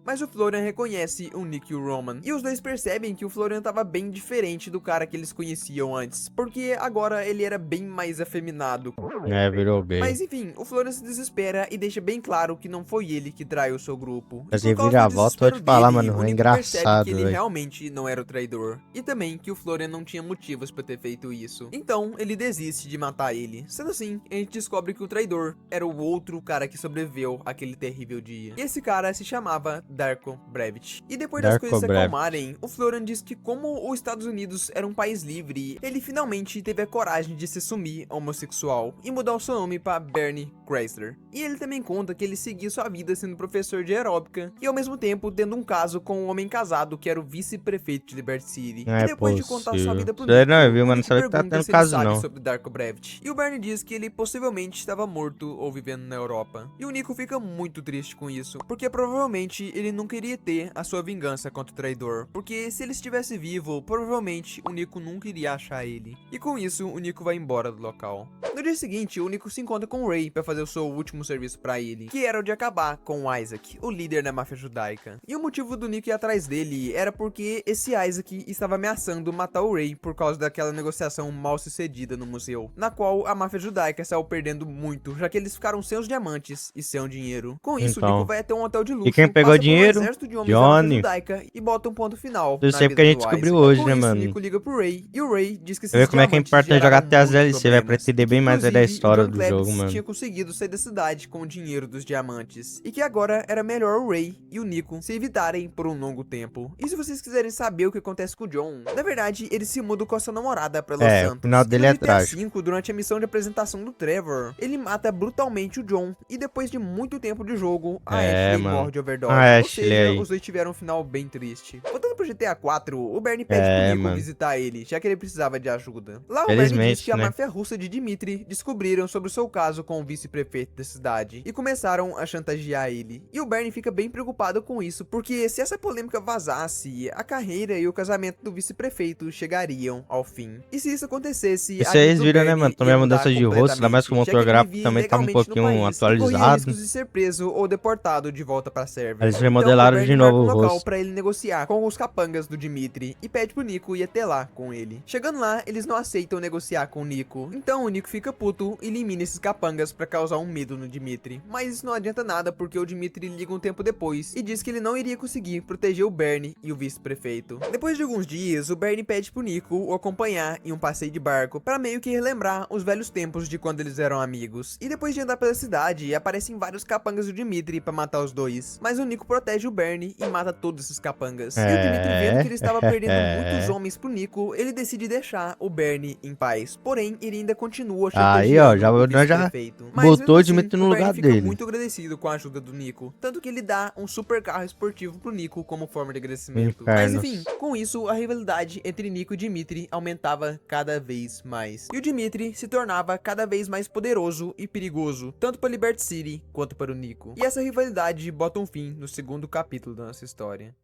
Mas o Florian reconhece o Nick e o Roman, e os dois percebem que o Florian tava bem diferente do cara que eles conheciam antes, porque agora ele era bem mais afeminado. Virou gay. Mas enfim, o Florian se desespera e deixa bem claro que não foi ele que traiu seu grupo. Mas E por causa do reviravolta, vou te desespero falar, dele, mano, o é Nico percebe engraçado, que ele velho. realmente não era o traidor, e também que o Florian não tinha motivos pra ter feito isso. Então, ele desiste de matar ele. Sendo assim, a gente descobre que o traidor era o outro cara que sobreviveu àquele terrível dia. E esse cara se chamava Darko Breivik. E depois das Darko coisas se Breivik. acalmarem, o Florian diz que como os Estados Unidos era um país livre, ele finalmente teve a coragem de se assumir homossexual e mudar o seu nome para Bernie Chrysler. E ele também conta que ele seguia sua vida sendo professor de aeróbica e ao mesmo tempo tendo um caso com um homem casado que era o vice-prefeito de Liberty City. Não é E depois de contar sua vida pro possível. Isso aí Nico, não é, viu, o mas não Nico sabe que tá pergunta tendo se caso, ele sabe não. sobre Darko Breivik. E o Bernie diz que ele possivelmente estava morto ou vivendo na Europa. E o Nico fica muito triste com isso, porque provavelmente ele não queria ter a sua vingança contra o traidor, porque se ele estivesse vivo, provavelmente o Nico nunca iria achar ele. E com isso, o Nico vai embora do local. No dia seguinte, o Nico se encontra com o Ray para fazer o seu último serviço para ele, que era o de acabar com o Isaac, o líder da máfia judaica. E o motivo do Nico ir atrás dele era porque esse Isaac estava ameaçando matar o Ray por causa daquela negociação mal sucedida no museu, na qual a máfia judaica saiu perdendo muito, já que eles ficaram sem os diamantes e sem o dinheiro. Com isso, o Então. Nico vai até um hotel de luxo. E quem pegou passa por dinheiro, um exército de homens Johnny. judaica e bota um ponto final Eu na sei vida porque a gente do Wise. descobriu hoje, Com né, isso, mano? Nico liga pro Ray e o Ray diz que Você vê esses como é que é diamantes importante jogar geraram até as muitos DLC, vai, pra problemas, entender e que, bem mais da inclusive, história o John do Klebs jogo, mano. tinha conseguido sair da cidade com o dinheiro dos diamantes e que agora era melhor o Ray e o Nico se evitarem por um longo tempo. E se vocês quiserem saber o que acontece com o John, na verdade ele se muda com a sua namorada pra Los É, o Santos. final E dele no é GTA trágico. V, durante a missão de apresentação do Trevor, ele mata brutalmente o John e depois de muito tempo de jogo, a É, Ashley mano. morre de overdose. A Ou Ashley seja, aí. os dois tiveram um final bem triste. Voltando pro GTA 4, o Bernie pede pro É, Nico mano. visitar ele, já que ele precisava de ajuda. Lá o Bernie diz Felizmente, que a né? máfia russa de Dmitri descobriram sobre o seu caso com o vice-prefeito da cidade e começaram a chantagear ele. E o Bernie fica bem preocupado com isso, porque se essa polêmica vazasse, a carreira e o casamento do vice-prefeito chegariam ao fim. E se isso acontecesse, Isso a aí vida eles do viram, né, Bernie mano? Também ia a mudar mudança de rosto, ainda mais que o completamente, já motor ele gráfico vivia também tava um ilegalmente no pouquinho país e corria atualizado. riscos de ser preso ou deportado de volta pra Sérvia. Eles Então, remodelaram o de Bernie novo marca o um local rosto. pra ele negociar com os capangas do Dmitri e pede pro Nico ir até lá com ele. Chegando lá, eles não aceitam negociar com o Nico. Então o Nico fica puto e elimina esses capangas pra causar um medo no Dmitri. Mas isso não adianta nada porque o Dmitri liga um tempo depois e diz que ele não iria conseguir proteger o Bernie e o vice-prefeito. Depois de alguns dias, o Bernie pede pro Nico o acompanhar em um passeio de barco pra meio que relembrar os velhos tempos de quando eles eram amigos. E depois de andar pela cidade, aparecem vários capangas do Dmitri pra matar os dois. Mas o Nico protege o Bernie e mata todos esses capangas. E o Dmitri, vendo que ele estava perdendo muitos homens pro Nico, ele decide deixar o Bernie em paz. Porém, ele ainda continua Aí, ó, chantageando o nós já vice-prefeito. botou o mesmo Dmitri no o Bernie lugar fica dele. muito agradecido com a ajuda do Nico. Tanto que ele dá um super carro esportivo pro Nico como forma de agradecimento. Mas Infernos. enfim, com isso, a rivalidade entre Nico e Dmitri aumentava cada vez mais. E o Dmitri se tornava cada vez mais poderoso e perigoso, tanto para Liberty City quanto para o Nico. E essa rivalidade bota um fim no segundo capítulo da nossa história.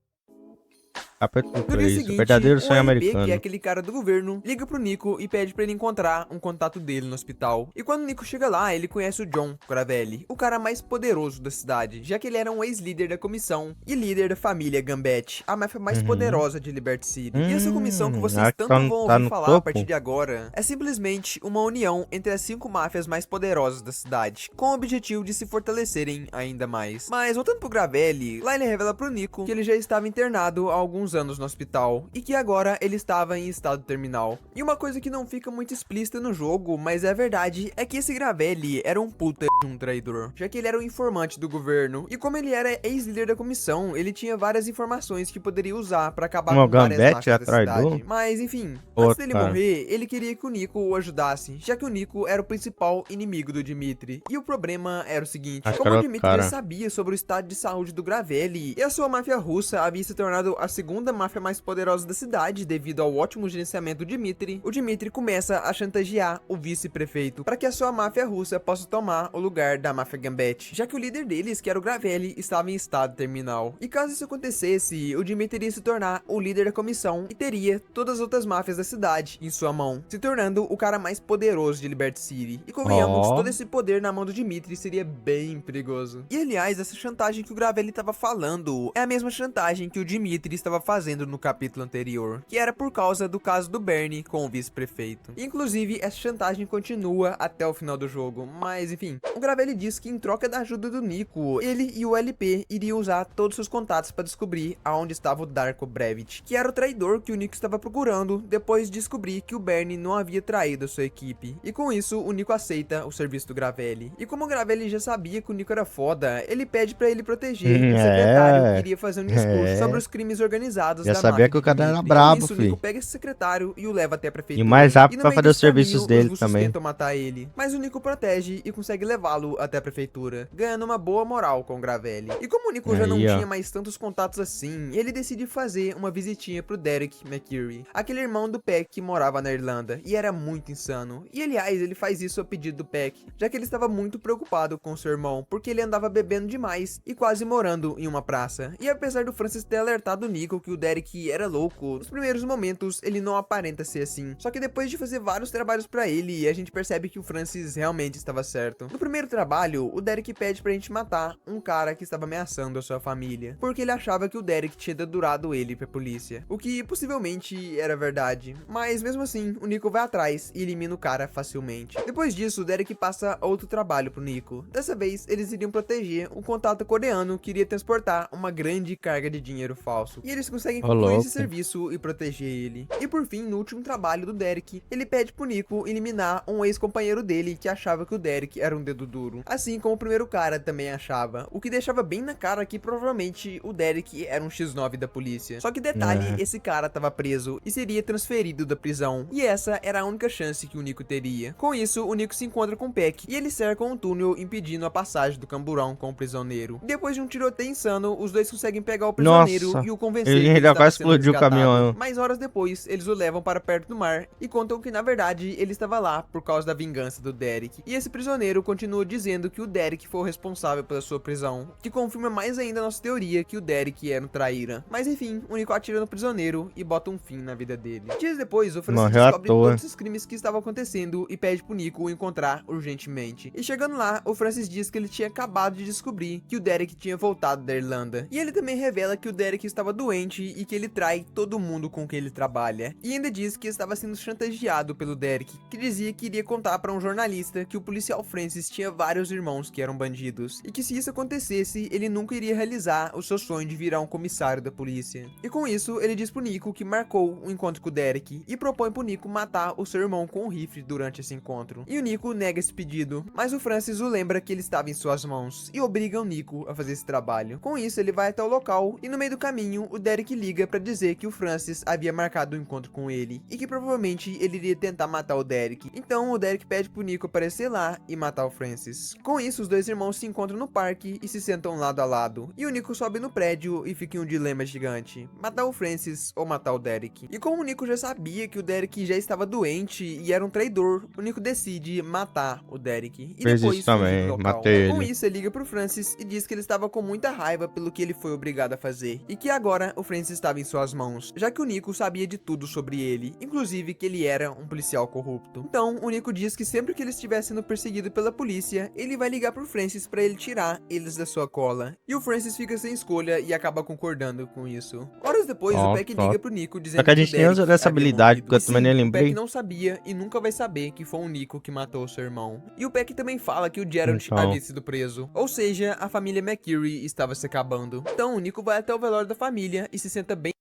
Capítulo No dia 3, o seguinte, verdadeiro sonho o LP, americano. que é aquele cara do governo, liga pro Nico e pede pra ele encontrar um contato dele no hospital. E quando o Nico chega lá, ele conhece o John Gravelli, o cara mais poderoso da cidade, já que ele era um ex-líder da comissão e líder da família Gambit, a máfia mais poderosa de Liberty City. E essa comissão que vocês acho que tanto tá vão no ouvir falar a topo. partir de agora é simplesmente uma união entre as 5 máfias mais poderosas da cidade, com o objetivo de se fortalecerem ainda mais. Mas voltando pro Gravelli, lá ele revela pro Nico que ele já estava internado há alguns anos no hospital e que agora ele estava em estado terminal. E uma coisa que não fica muito explícita no jogo, mas é verdade, é que esse Gravelli era um puta de um traidor, já que ele era um informante do governo, e como ele era ex-líder da comissão, ele tinha várias informações que poderia usar pra acabar Como com várias Gambit máfias é da traidor? cidade. Mas enfim, Pô, antes dele cara. morrer, ele queria que o Nico o ajudasse, já que o Nico era o principal inimigo do Dmitri. E o problema era o seguinte, Ah, como o cara, Dmitri cara. já sabia sobre o estado de saúde do Gravelli, e a sua máfia russa havia se tornado a segunda máfia mais poderosa da cidade devido ao ótimo gerenciamento do Dmitri, o Dmitri começa a chantagear o vice-prefeito para que a sua máfia russa possa tomar o lugar da máfia Gambit, já que o líder deles, que era o Gravelli, estava em estado terminal. E caso isso acontecesse, o Dmitri iria se tornar o líder da comissão e teria todas as outras máfias da cidade em sua mão, se tornando o cara mais poderoso de Liberty City. E convenhamos, Ó. todo esse poder na mão do Dmitri seria bem perigoso. E aliás, essa chantagem que o Gravelli estava falando é a mesma chantagem que o Dmitri estava fazendo no capítulo anterior, que era por causa do caso do Bernie com o vice-prefeito. Inclusive, essa chantagem continua até o final do jogo, mas enfim. O Gravelli diz que em troca da ajuda do Nico, ele e o LP iriam usar todos os seus contatos para descobrir aonde estava o Darko Breivik, que era o traidor que o Nico estava procurando depois de descobrir que o Bernie não havia traído a sua equipe. E com isso, o Nico aceita o serviço do Gravelli. E como o Gravelli já sabia que o Nico era foda, ele pede para ele proteger o secretário que iria fazer um discurso sobre os crimes organizados Já da sabia máfia que o de cara era Dmitri. brabo, Com isso, o Nico filho. pega esse secretário e o leva até a prefeitura. E mais rápido no pra meio fazer os desse serviços caminho, dele os russos também. tentam matar ele, mas o Nico protege e consegue levá-lo até a prefeitura, ganhando uma boa moral com o Gravelli. E como o Nico já não Aí, ó. tinha mais tantos contatos assim, ele decide fazer uma visitinha pro Derek McCurry, aquele irmão do Peck que morava na Irlanda e era muito insano. E aliás, ele faz isso a pedido do Peck, já que ele estava muito preocupado com seu irmão, porque ele andava bebendo demais e quase morando em uma praça. E apesar do Francis ter alertado o Nico que o Derek era louco, nos primeiros momentos ele não aparenta ser assim. Só que depois de fazer vários trabalhos pra ele, a gente percebe que o Francis realmente estava certo. No primeiro primeiro trabalho, o Derek pede pra gente matar um cara que estava ameaçando a sua família, porque ele achava que o Derek tinha dedurado ele pra polícia, o que possivelmente era verdade, mas mesmo assim, o Nico vai atrás e elimina o cara facilmente. Depois disso, o Derek passa outro trabalho pro Nico. Dessa vez, eles iriam proteger um contato coreano que iria transportar uma grande carga de dinheiro falso, e eles conseguem concluir esse serviço e proteger ele. E por fim, no último trabalho do Derek, ele pede pro Nico eliminar um ex-companheiro dele que achava que o Derek era um dedo duro, assim como o primeiro cara também achava, o que deixava bem na cara que provavelmente o Derek era um X9 da polícia. Só que detalhe, esse cara tava preso e seria transferido da prisão, e essa era a única chance que o Nico teria. Com isso, o Nico se encontra com o Peck e eles cercam um túnel impedindo a passagem do camburão com o prisioneiro. Depois de um tiroteio insano, os dois conseguem pegar o prisioneiro e o convencer ele que ainda estava quase sendo explodiu o resgatado. caminhão. Mas horas depois, eles o levam para perto do mar e contam que na verdade ele estava lá por causa da vingança do Derek. E esse prisioneiro continua dizendo que o Derek foi o responsável pela sua prisão, que confirma mais ainda a nossa teoria que o Derek era um traíra. Mas enfim, o Nico atira no prisioneiro e bota um fim na vida dele. Dias depois, o Francis descobre todos os crimes que estavam acontecendo e pede pro Nico o encontrar urgentemente. E chegando lá, o Francis diz que ele tinha acabado de descobrir que o Derek tinha voltado da Irlanda. E ele também revela que o Derek estava doente e que ele trai todo mundo com quem ele trabalha. E ainda diz que estava sendo chantageado pelo Derek, que dizia que iria contar para um jornalista que o policial Francis tinha vários irmãos que eram bandidos, e que se isso acontecesse, ele nunca iria realizar o seu sonho de virar um comissário da polícia. E com isso, ele diz pro Nico que marcou um encontro com o Derek e propõe pro Nico matar o seu irmão com um rifle durante esse encontro. E o Nico nega esse pedido, mas o Francis o lembra que ele estava em suas mãos e obriga o Nico a fazer esse trabalho. Com isso, ele vai até o local e no meio do caminho, o Derek liga pra dizer que o Francis havia marcado um encontro com ele e que provavelmente ele iria tentar matar o Derek. Então o Derek pede pro Nico aparecer lá e matar o Francis. Com isso, os dois irmãos se encontram no parque e se sentam lado a lado. E o Nico sobe no prédio e fica em um dilema gigante: matar o Francis ou matar o Derek. E como o Nico já sabia que o Derek já estava doente e era um traidor, o Nico decide matar o Derek. E fez depois isso também, matei Com ele. isso, ele liga pro Francis e diz que ele estava com muita raiva pelo que ele foi obrigado a fazer, e que agora o Francis estava em suas mãos, já que o Nico sabia de tudo sobre ele, inclusive que ele era um policial corrupto. Então, o Nico diz que sempre que ele estiver sendo perseguido pela polícia, ele vai ligar pro Francis pra ele tirar eles da sua cola. E o Francis fica sem escolha e acaba concordando com isso. Horas depois, o Peck liga pro Nico dizendo que a gente nem usa dessa habilidade, porque eu também nem O lembrei. Peck não sabia e nunca vai saber que foi o Nico que matou seu irmão. E o Peck também fala que o Gerald Então. havia sido preso, ou seja, a família McCreary estava se acabando. Então, o Nico vai até o velório da família e se senta bem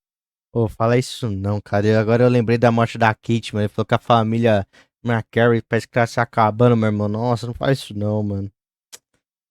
Pô, fala isso não, cara. Agora eu lembrei da morte da Kate, mano. Ele falou que a família McCary parece que tá se acabando, meu irmão. Nossa, não faz isso não, mano.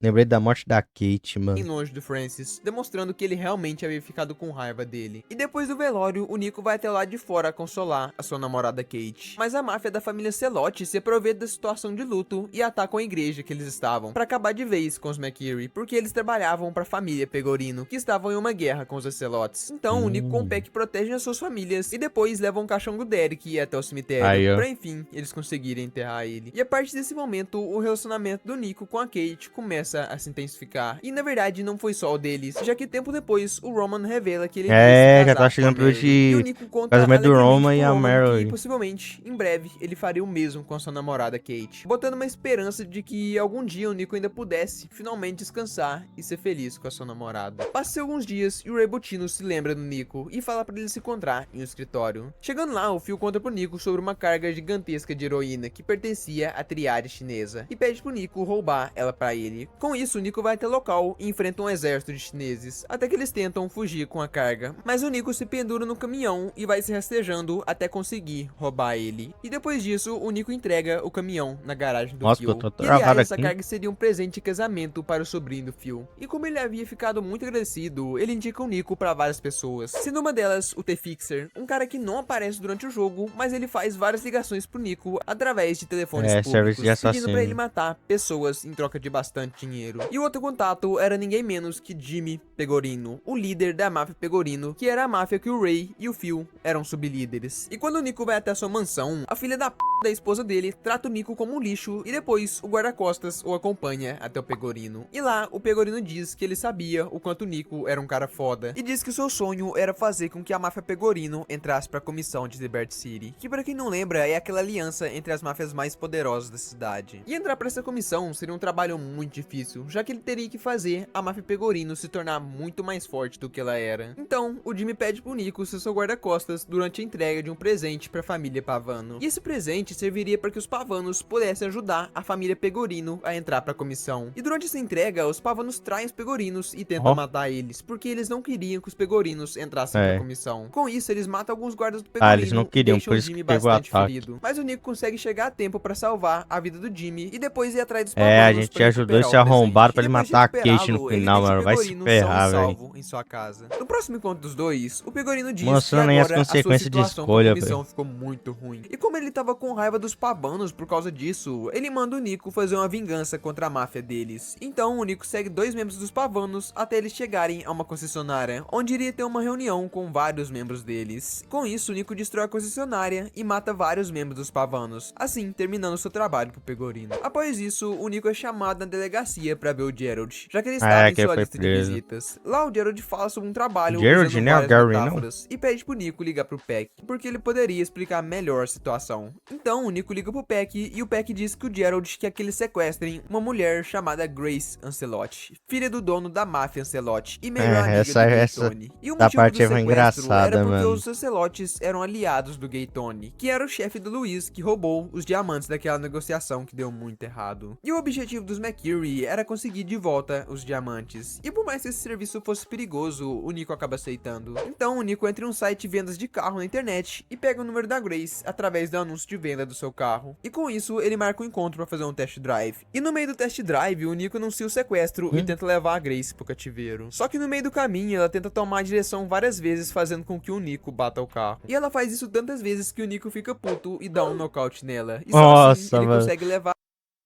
Lembrei da morte da Kate, mano. longe do Francis, demonstrando que ele realmente havia ficado com raiva dele. E depois do velório, o Nico vai até lá de fora consolar a sua namorada Kate. Mas a máfia da família Celote se aproveita da situação de luto e atacam a igreja que eles estavam, pra acabar de vez com os McCreary, porque eles trabalhavam pra família Pegorino, que estavam em uma guerra com os Ocelotes. Então, o Nico com o Peck protegem as suas famílias e depois levam o caixão do Derek até o cemitério, Aí, ó. pra enfim, eles conseguirem enterrar ele. E a partir desse momento, o relacionamento do Nico com a Kate começa a se intensificar. E na verdade não foi só o deles, já que tempo depois o Roman revela que ele É, iria se já casar tá chegando com a pro Mary. E o esse Nico conta casamento do alegremente Roman e pro a Roman Mary. que possivelmente em breve ele faria o mesmo com a sua namorada Kate, botando uma esperança de que algum dia o Nico ainda pudesse finalmente descansar e ser feliz com a sua namorada. Passam alguns dias e o Ray Botino se lembra do Nico e fala pra ele se encontrar em um escritório. Chegando lá, o Phil conta pro Nico sobre uma carga gigantesca de heroína que pertencia à triade chinesa e pede pro Nico roubar ela pra ele. Com isso, o Nico vai até o local e enfrenta um exército de chineses, até que eles tentam fugir com a carga, mas o Nico se pendura no caminhão e vai se rastejando até conseguir roubar ele. E depois disso, o Nico entrega o caminhão na garagem do Nossa, Phil. eu tô E aliás, travado essa aqui. carga seria um presente de casamento para o sobrinho do Phil. E como ele havia ficado muito agradecido, ele indica o Nico para várias pessoas, sendo uma delas o T-Fixer, um cara que não aparece durante o jogo, mas ele faz várias ligações pro Nico através de telefones É, serviço públicos, de pedindo pra ele assassino. matar pessoas em troca de bastante dinheiro. E o outro contato era ninguém menos que Jimmy Pegorino, o líder da máfia Pegorino, que era a máfia que o Ray e o Phil eram sublíderes. E quando o Nico vai até a sua mansão, a filha da p da esposa dele trata o Nico como um lixo e depois o guarda-costas o acompanha até o Pegorino. E lá, o Pegorino diz que ele sabia o quanto o Nico era um cara foda e diz que o seu sonho era fazer com que a máfia Pegorino entrasse pra comissão de Liberty City, que pra quem não lembra é aquela aliança entre as máfias mais poderosas da cidade. E entrar pra essa comissão seria um trabalho muito difícil, já que ele teria que fazer a máfia Pegorino se tornar muito mais forte do que ela era. Então, o Jimmy pede pro Nico ser seu guarda-costas durante a entrega de um presente pra família Pavano. E esse presente serviria para que os Pavanos pudessem ajudar a família Pegorino a entrar pra comissão. E durante essa entrega, os Pavanos traem os Pegorinos e tentam matar eles, porque eles não queriam que os Pegorinos entrassem pra comissão. Com isso, eles matam alguns guardas do Pegorino eles não queriam, e deixam por o isso Jimmy que pegou o bastante ataque. ferido. Mas o Nico consegue chegar a tempo pra salvar a vida do Jimmy e depois ir atrás dos É, Pavanos a gente pra ajudou recuperar esse o presente. arrombado pra E ele depois de matar a Kate no recuperá-lo, ele final, deixa os mano. Vai se Pegorinos ferrar, são velho. salvo em sua casa. No próximo encontro dos dois, o Pegorino diz Mostrando que aí as agora a sua consequências de situação com a escolha, comissão velho. ficou muito ruim. E como ele tava com raiva dos Pavanos por causa disso, ele manda o Nico fazer uma vingança contra a máfia deles. Então o Nico segue 2 membros dos Pavanos até eles chegarem a uma concessionária, onde iria ter uma reunião com vários membros deles. Com isso, o Nico destrói a concessionária e mata vários membros dos Pavanos, assim terminando seu trabalho pro Pegorino. Após isso, o Nico é chamado na delegacia pra ver o Gerald, já que ele estava em que ele sua foi lista de preso. visitas. Lá o Gerald fala sobre um trabalho Gerald, usando né? O várias Gary, não? metáforas e pede pro Nico ligar pro Peck, porque ele poderia explicar melhor a situação. Então o Nico liga pro Peck e o Peck diz que o Gerald quer que eles sequestrem uma mulher chamada Grace Ancelotti, filha do dono da máfia Ancelotti e melhor amiga essa- do Gay essa- Tony. E o da motivo parte do foi sequestro engraçada, era porque mano. os Ancelottes eram aliados do Gay Tony, que era o chefe do Luiz que roubou os diamantes daquela negociação que deu muito errado. E o objetivo dos McCurry era conseguir de volta os diamantes. E por mais que esse serviço fosse perigoso, o Nico acaba aceitando. Então o Nico entra em um site de vendas de carro na internet e pega o número da Grace através do anúncio de venda do seu carro. E com isso, ele marca um encontro pra fazer um test drive. E no meio do test drive, o Nico anuncia o sequestro e tenta levar a Grace pro cativeiro. Só que no meio do caminho, ela tenta tomar a direção várias vezes, fazendo com que o Nico bata o carro. E ela faz isso tantas vezes que o Nico fica puto e dá um nocaute nela. E só assim Nossa, ele mano. consegue levar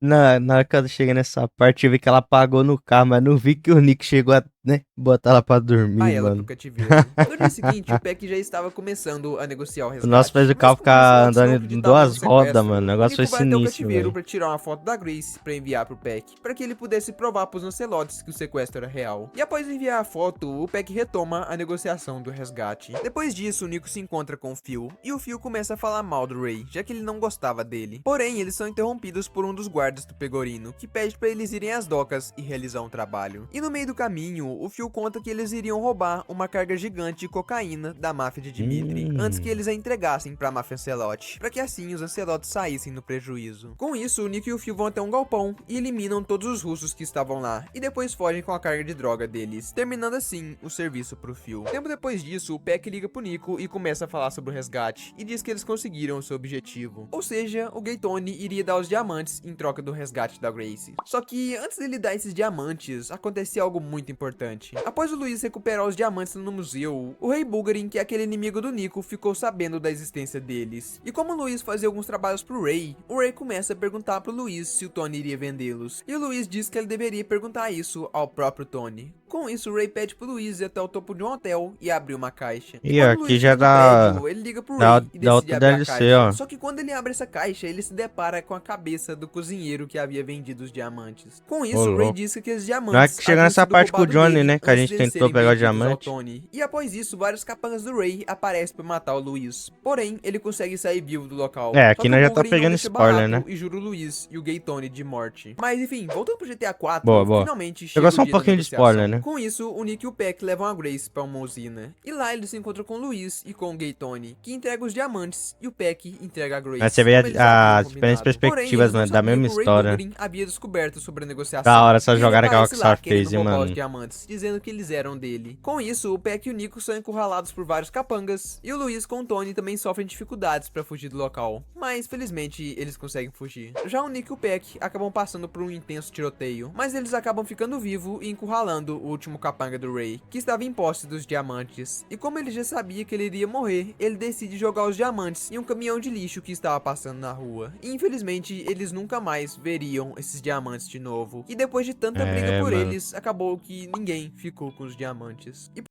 Na hora que eu cheguei nessa parte, eu vi que ela apagou no carro, mas não vi que o Nick chegou a, né, botar ela pra dormir, ela mano. pro cativeiro. No dia seguinte, o Peck já estava começando a negociar o resgate. O nosso fez o Mas carro como ficar os Ancelotti não andando em acreditavam no 2 rodas, sequestro, mano. O negócio foi Nico vai até o sinistro, cativeiro velho. pra tirar uma foto da Grace pra enviar pro Peck, pra que ele pudesse provar pros Ancelotes que o sequestro era real. E após enviar a foto, o Peck retoma a negociação do resgate. Depois disso, o Nico se encontra com o Phil, e o Phil começa a falar mal do Ray, já que ele não gostava dele. Porém, eles são interrompidos por um dos guardas do Pegorino, que pede pra eles irem às docas e realizar um trabalho. E no meio do caminho, o Phil conta que eles iriam roubar uma carga gigante de cocaína da máfia de Dimitri, antes que eles a entregassem pra máfia Ancelotti, pra que assim os Ancelotes saíssem no prejuízo. Com isso, o Nico e o Phil vão até um galpão e eliminam todos os russos que estavam lá, e depois fogem com a carga de droga deles, terminando assim o serviço pro Phil. Tempo depois disso, o Peck liga pro Nico e começa a falar sobre o resgate, e diz que eles conseguiram o seu objetivo. Ou seja, o Gay Tony iria dar os diamantes em troca do resgate da Grace. Só que antes dele dar esses diamantes, acontecia algo muito importante. Após o Luiz recuperar os diamantes no museu, o Rei Bulgarin, que é aquele inimigo do Nico, ficou sabendo da existência deles. E como o Luiz fazia alguns trabalhos pro Ray, o Ray começa a perguntar pro Luiz se o Tony iria vendê-los. E o Luiz diz que ele deveria perguntar isso ao próprio Tony. Com isso, o Ray pede pro Luiz ir até o topo de um hotel e abrir uma caixa. E quando o aqui Luiz já chega no dá- prédio, ele liga pro dá- Ray e dá decide outra abrir a DLC, caixa. ó. Só que quando ele abre essa caixa, ele se depara com a cabeça do cozinheiro que havia vendido os diamantes. Com isso, Ô, o Ray louco. diz que aqueles diamantes Não é que chega haviam nessa sido parte com o roubados Johnny, dele né, que a antes gente deles tentou serem pegar o vendidos ao diamante. Tony. E após isso, vários capangas do Ray aparecem pra matar o Luiz. Porém, ele consegue sair vivo do local. É, Só aqui que nós o já tá Bulgarin não pegando deixa spoiler, barato né? E jura o Luiz e o Gay Tony de morte. Mas enfim, voltando pro GTA 4, Boa. finalmente Pegou chega só o um dia da pouquinho de negociação. spoiler, né? Com isso, o Nick e o Peck levam a Grace pra uma usina. E lá eles se encontram com o Luiz e com o Gay Tony, que entrega os diamantes e o Peck entrega a Grace. Mas você vê como eles as haviam diferentes combinado. perspectivas, Porém, eles não mano, da sabiam mesma que o Ray história. Bulgarin havia descoberto sobre a negociação. Da hora essa E ele jogada que a aparece lá Rockstar querendo fez, hein, roubar mano. os diamantes, dizendo que eles eram dele. Com isso, o Peck e o Nico são encurralados por vários capangas, e o Luiz com o Tony também sofrem dificuldades pra fugir do local. Mas, felizmente, eles conseguem fugir. Já o Nick e o Peck acabam passando por um intenso tiroteio, mas eles acabam ficando vivos e encurralando o último capanga do Ray, que estava em posse dos diamantes. E como ele já sabia que ele iria morrer, ele decide jogar os diamantes em um caminhão de lixo que estava passando na rua. E infelizmente, eles nunca mais veriam esses diamantes de novo. E depois de tanta briga por mano. eles, acabou que ninguém ficou com os diamantes. E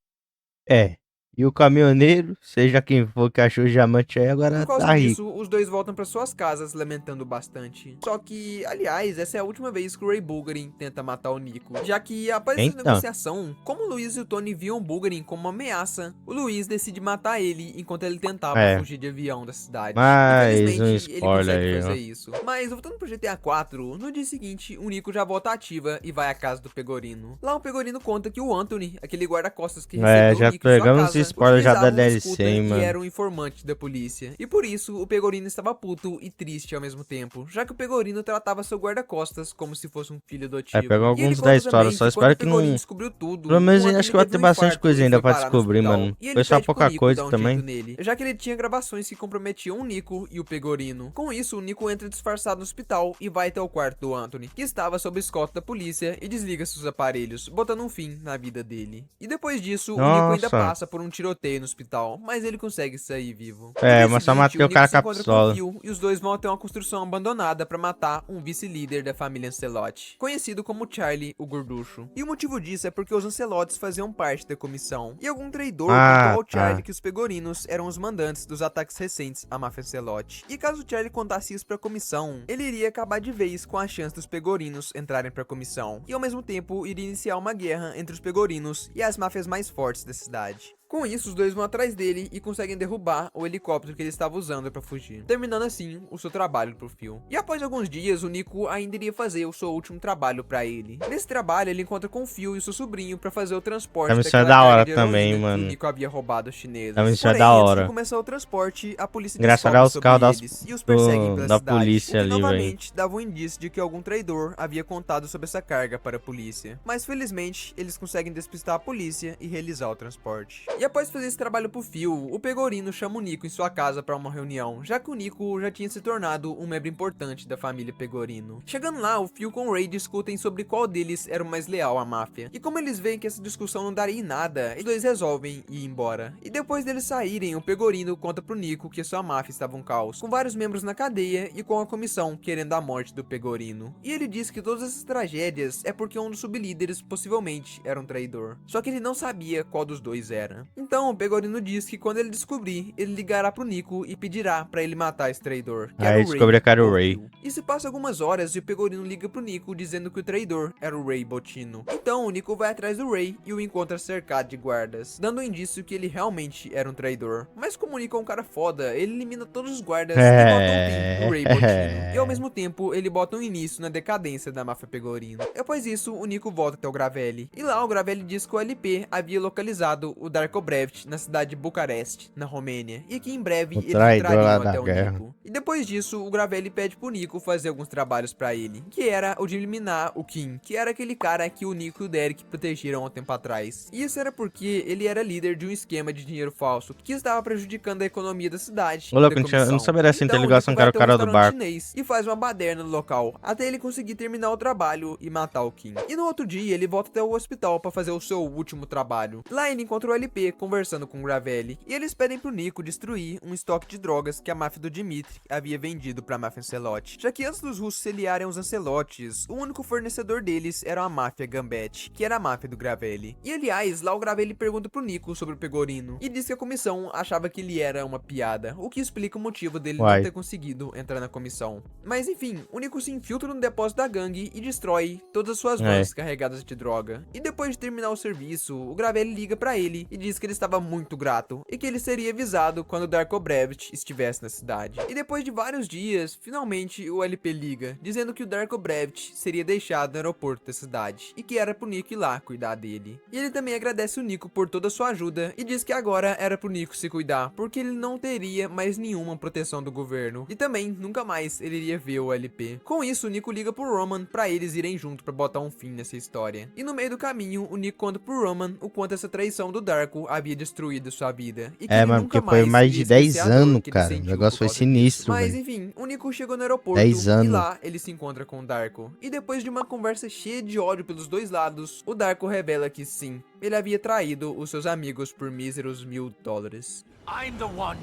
É. E o caminhoneiro, seja quem for que achou o diamante aí, agora por causa tá rico. disso, os dois voltam para suas casas lamentando bastante. Só que, aliás, essa é a última vez que o Ray Bulgarin tenta matar o Nico, já que após essa Então. negociação, como o Luiz e o Tony viam o Bulgarin como uma ameaça, o Luiz decide matar ele enquanto ele tentava fugir de avião da cidade. Mais um Infelizmente, ele spoiler consegue aí, fazer ó. isso. Mas voltando pro GTA 4, no dia seguinte, o Nico já volta ativa e vai à casa do Pegorino. Lá o Pegorino conta que o Anthony, aquele guarda-costas que recebeu já o Nico em sua pegamos casa, spoiler já da utilizava uma DLC, escuta hein, e mano. era um informante da polícia. E por isso, o Pegorino estava puto e triste ao mesmo tempo, já que o Pegorino tratava seu guarda-costas como se fosse um filho adotivo. pega E ele alguns conta da história, também só que espero quando o que Pegorino não- descobriu tudo, Pelo menos o acho Anthony que vai teve ter um bastante infarto coisa e ainda foi pra parar no descobrir, hospital. mano. E ele Foi só pede pro pouca Nico coisa dar um também. jeito nele, já que ele tinha gravações que comprometiam o Nico e o Pegorino. Com isso, o Nico entra disfarçado no hospital e vai até o quarto do Anthony, que estava sob escolta da polícia, e desliga seus aparelhos, botando um fim na vida dele. E depois disso, o Nico ainda Nossa. passa por um tiroteio no hospital, mas ele consegue sair vivo. No É, dia mas só seguinte, matei o Nico cara se com a encontra pistola. o Phil, e os dois vão até uma construção abandonada para matar um vice-líder da família Ancelotti, conhecido como Charlie, o Gorducho. E o motivo disso é porque os Ancelotes faziam parte da comissão, e algum traidor contou ao Charlie que os Pegorinos eram os mandantes dos ataques recentes à máfia Ancelotti. E caso o Charlie contasse isso pra comissão, ele iria acabar de vez com a chance dos Pegorinos entrarem pra comissão, e ao mesmo tempo iria iniciar uma guerra entre os Pegorinos e as máfias mais fortes da cidade. Com isso, os dois vão atrás dele e conseguem derrubar o helicóptero que ele estava usando para fugir, terminando assim o seu trabalho pro Phil. E após alguns dias, o Nico ainda iria fazer o seu último trabalho para ele. Nesse trabalho, ele encontra com o Phil e o seu sobrinho para fazer o transporte A missão é daquela da carga hora de heroína também, que mano. o Nico havia roubado aos chineses. A missão é Porém, da antes hora. de começar o transporte, a polícia Engraçado é descobre os sobre carros eles e os perseguem pela da cidade, polícia o que ali, novamente dava um indício de que algum traidor havia contado sobre essa carga para a polícia. Mas felizmente, eles conseguem despistar a polícia e realizar o transporte. E após fazer esse trabalho pro Phil, o Pegorino chama o Nico em sua casa para uma reunião, já que o Nico já tinha se tornado um membro importante da família Pegorino. Chegando lá, o Phil com o Ray discutem sobre qual deles era o mais leal à máfia. E como eles veem que essa discussão não daria em nada, os dois resolvem ir embora. E depois deles saírem, o Pegorino conta pro Nico que sua máfia estava um caos, com vários membros na cadeia e com a comissão querendo a morte do Pegorino. E ele diz que todas essas tragédias é porque um dos sublíderes possivelmente era um traidor. Só que ele não sabia qual dos dois era. Então o Pegorino diz que quando ele descobrir, ele ligará pro Nico e pedirá pra ele matar esse traidor, que era o Ray descobriu que era o Ray. Bottino. E se passa algumas horas e o Pegorino liga pro Nico dizendo que o traidor era o Ray Bottino. Então o Nico vai atrás do Ray e o encontra cercado de guardas, dando um indício que ele realmente era um traidor. Mas como o Nico é um cara foda, ele elimina todos os guardas e bota um fim no Ray Bottino. E ao mesmo tempo, ele bota um início na decadência da máfia Pegorino. Após isso, o Nico volta até o Gravelli. E lá o Gravelli diz que o LP havia localizado o Darko Brevet na cidade de Bucareste, na Romênia, e que em breve O eles traidor lá entrariam da até o guerra. Nico. E depois disso, o Gravelli pede pro Nico fazer alguns trabalhos pra ele, que era o de eliminar o Kim, que era aquele cara que o Nico e o Derek protegeram há um tempo atrás. E isso era porque ele era líder de um esquema de dinheiro falso que estava prejudicando a economia da cidade. Ô, louco, e da eu não comissão. sabia dessa Então, o interligação Nico que era vai o cara até um do restaurante barco. chinês e faz uma baderna no local, até ele conseguir terminar o trabalho e matar o Kim. E no outro dia, ele volta até o hospital pra fazer o seu último trabalho. Lá ele encontra o LP conversando com o Gravelli, e eles pedem pro Nico destruir um estoque de drogas que a máfia do Dimitri havia vendido pra máfia Ancelotti, já que antes dos russos se aliarem aos Ancelotes, o único fornecedor deles era a máfia Gambit, que era a máfia do Gravelli. E aliás, lá o Gravelli pergunta pro Nico sobre o Pegorino, e diz que a comissão achava que ele era uma piada, o que explica o motivo dele não ter conseguido entrar na comissão. Mas enfim, o Nico se infiltra no depósito da gangue e destrói todas as suas vans carregadas de droga. E depois de terminar o serviço, o Gravelli liga pra ele e diz que ele estava muito grato, e que ele seria avisado quando o Darko Brevet estivesse na cidade. E depois de vários dias, finalmente o LP liga, dizendo que o Darko Brevet seria deixado no aeroporto da cidade, e que era pro Nico ir lá cuidar dele. E ele também agradece o Nico por toda a sua ajuda, e diz que agora era pro Nico se cuidar, porque ele não teria mais nenhuma proteção do governo, e também nunca mais ele iria ver o LP. Com isso, o Nico liga pro Roman pra eles irem junto pra botar um fim nessa história. E no meio do caminho, o Nico conta pro Roman o quanto essa traição do Darko havia destruído sua vida, e que ele mano, nunca porque foi mais de iria 10 esquecer a dor anos, que ele cara. O sentiu negócio por foi causa disso. sinistro, Mas velho. enfim, o Nico chegou no aeroporto 10 anos. e lá ele se encontra com o Darko. E depois de uma conversa cheia de ódio pelos dois lados, o Darko revela que sim, ele havia traído os seus amigos por míseros $1000. I'm the one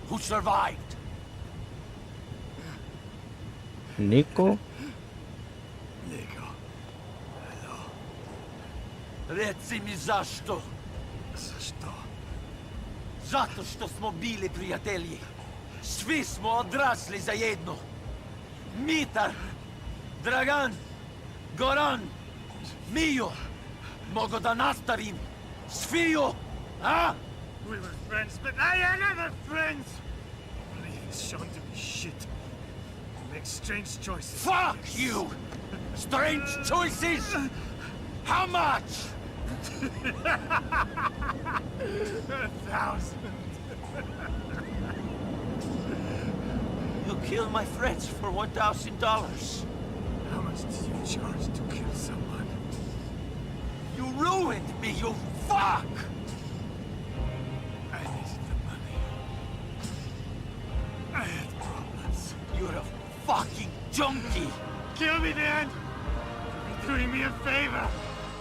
who survived. Nico. Reci mi zašto. Zato što smo bili prijatelji. Svi smo odrasli zajedno. Mitar, Dragan, Goran, Mio. Mogu da nastavim. Sviju, a? We were friends, but I am never friends! He's shown to be shit. Make strange choices. Fuck you! Strange choices! How much? 1,000. You killed my friends for $1,000. How much do you charge to kill someone? You ruined me, you fuck! I needed the money. I had problems. You're a fucking junkie! Kill me, Dan! You're doing me a favor!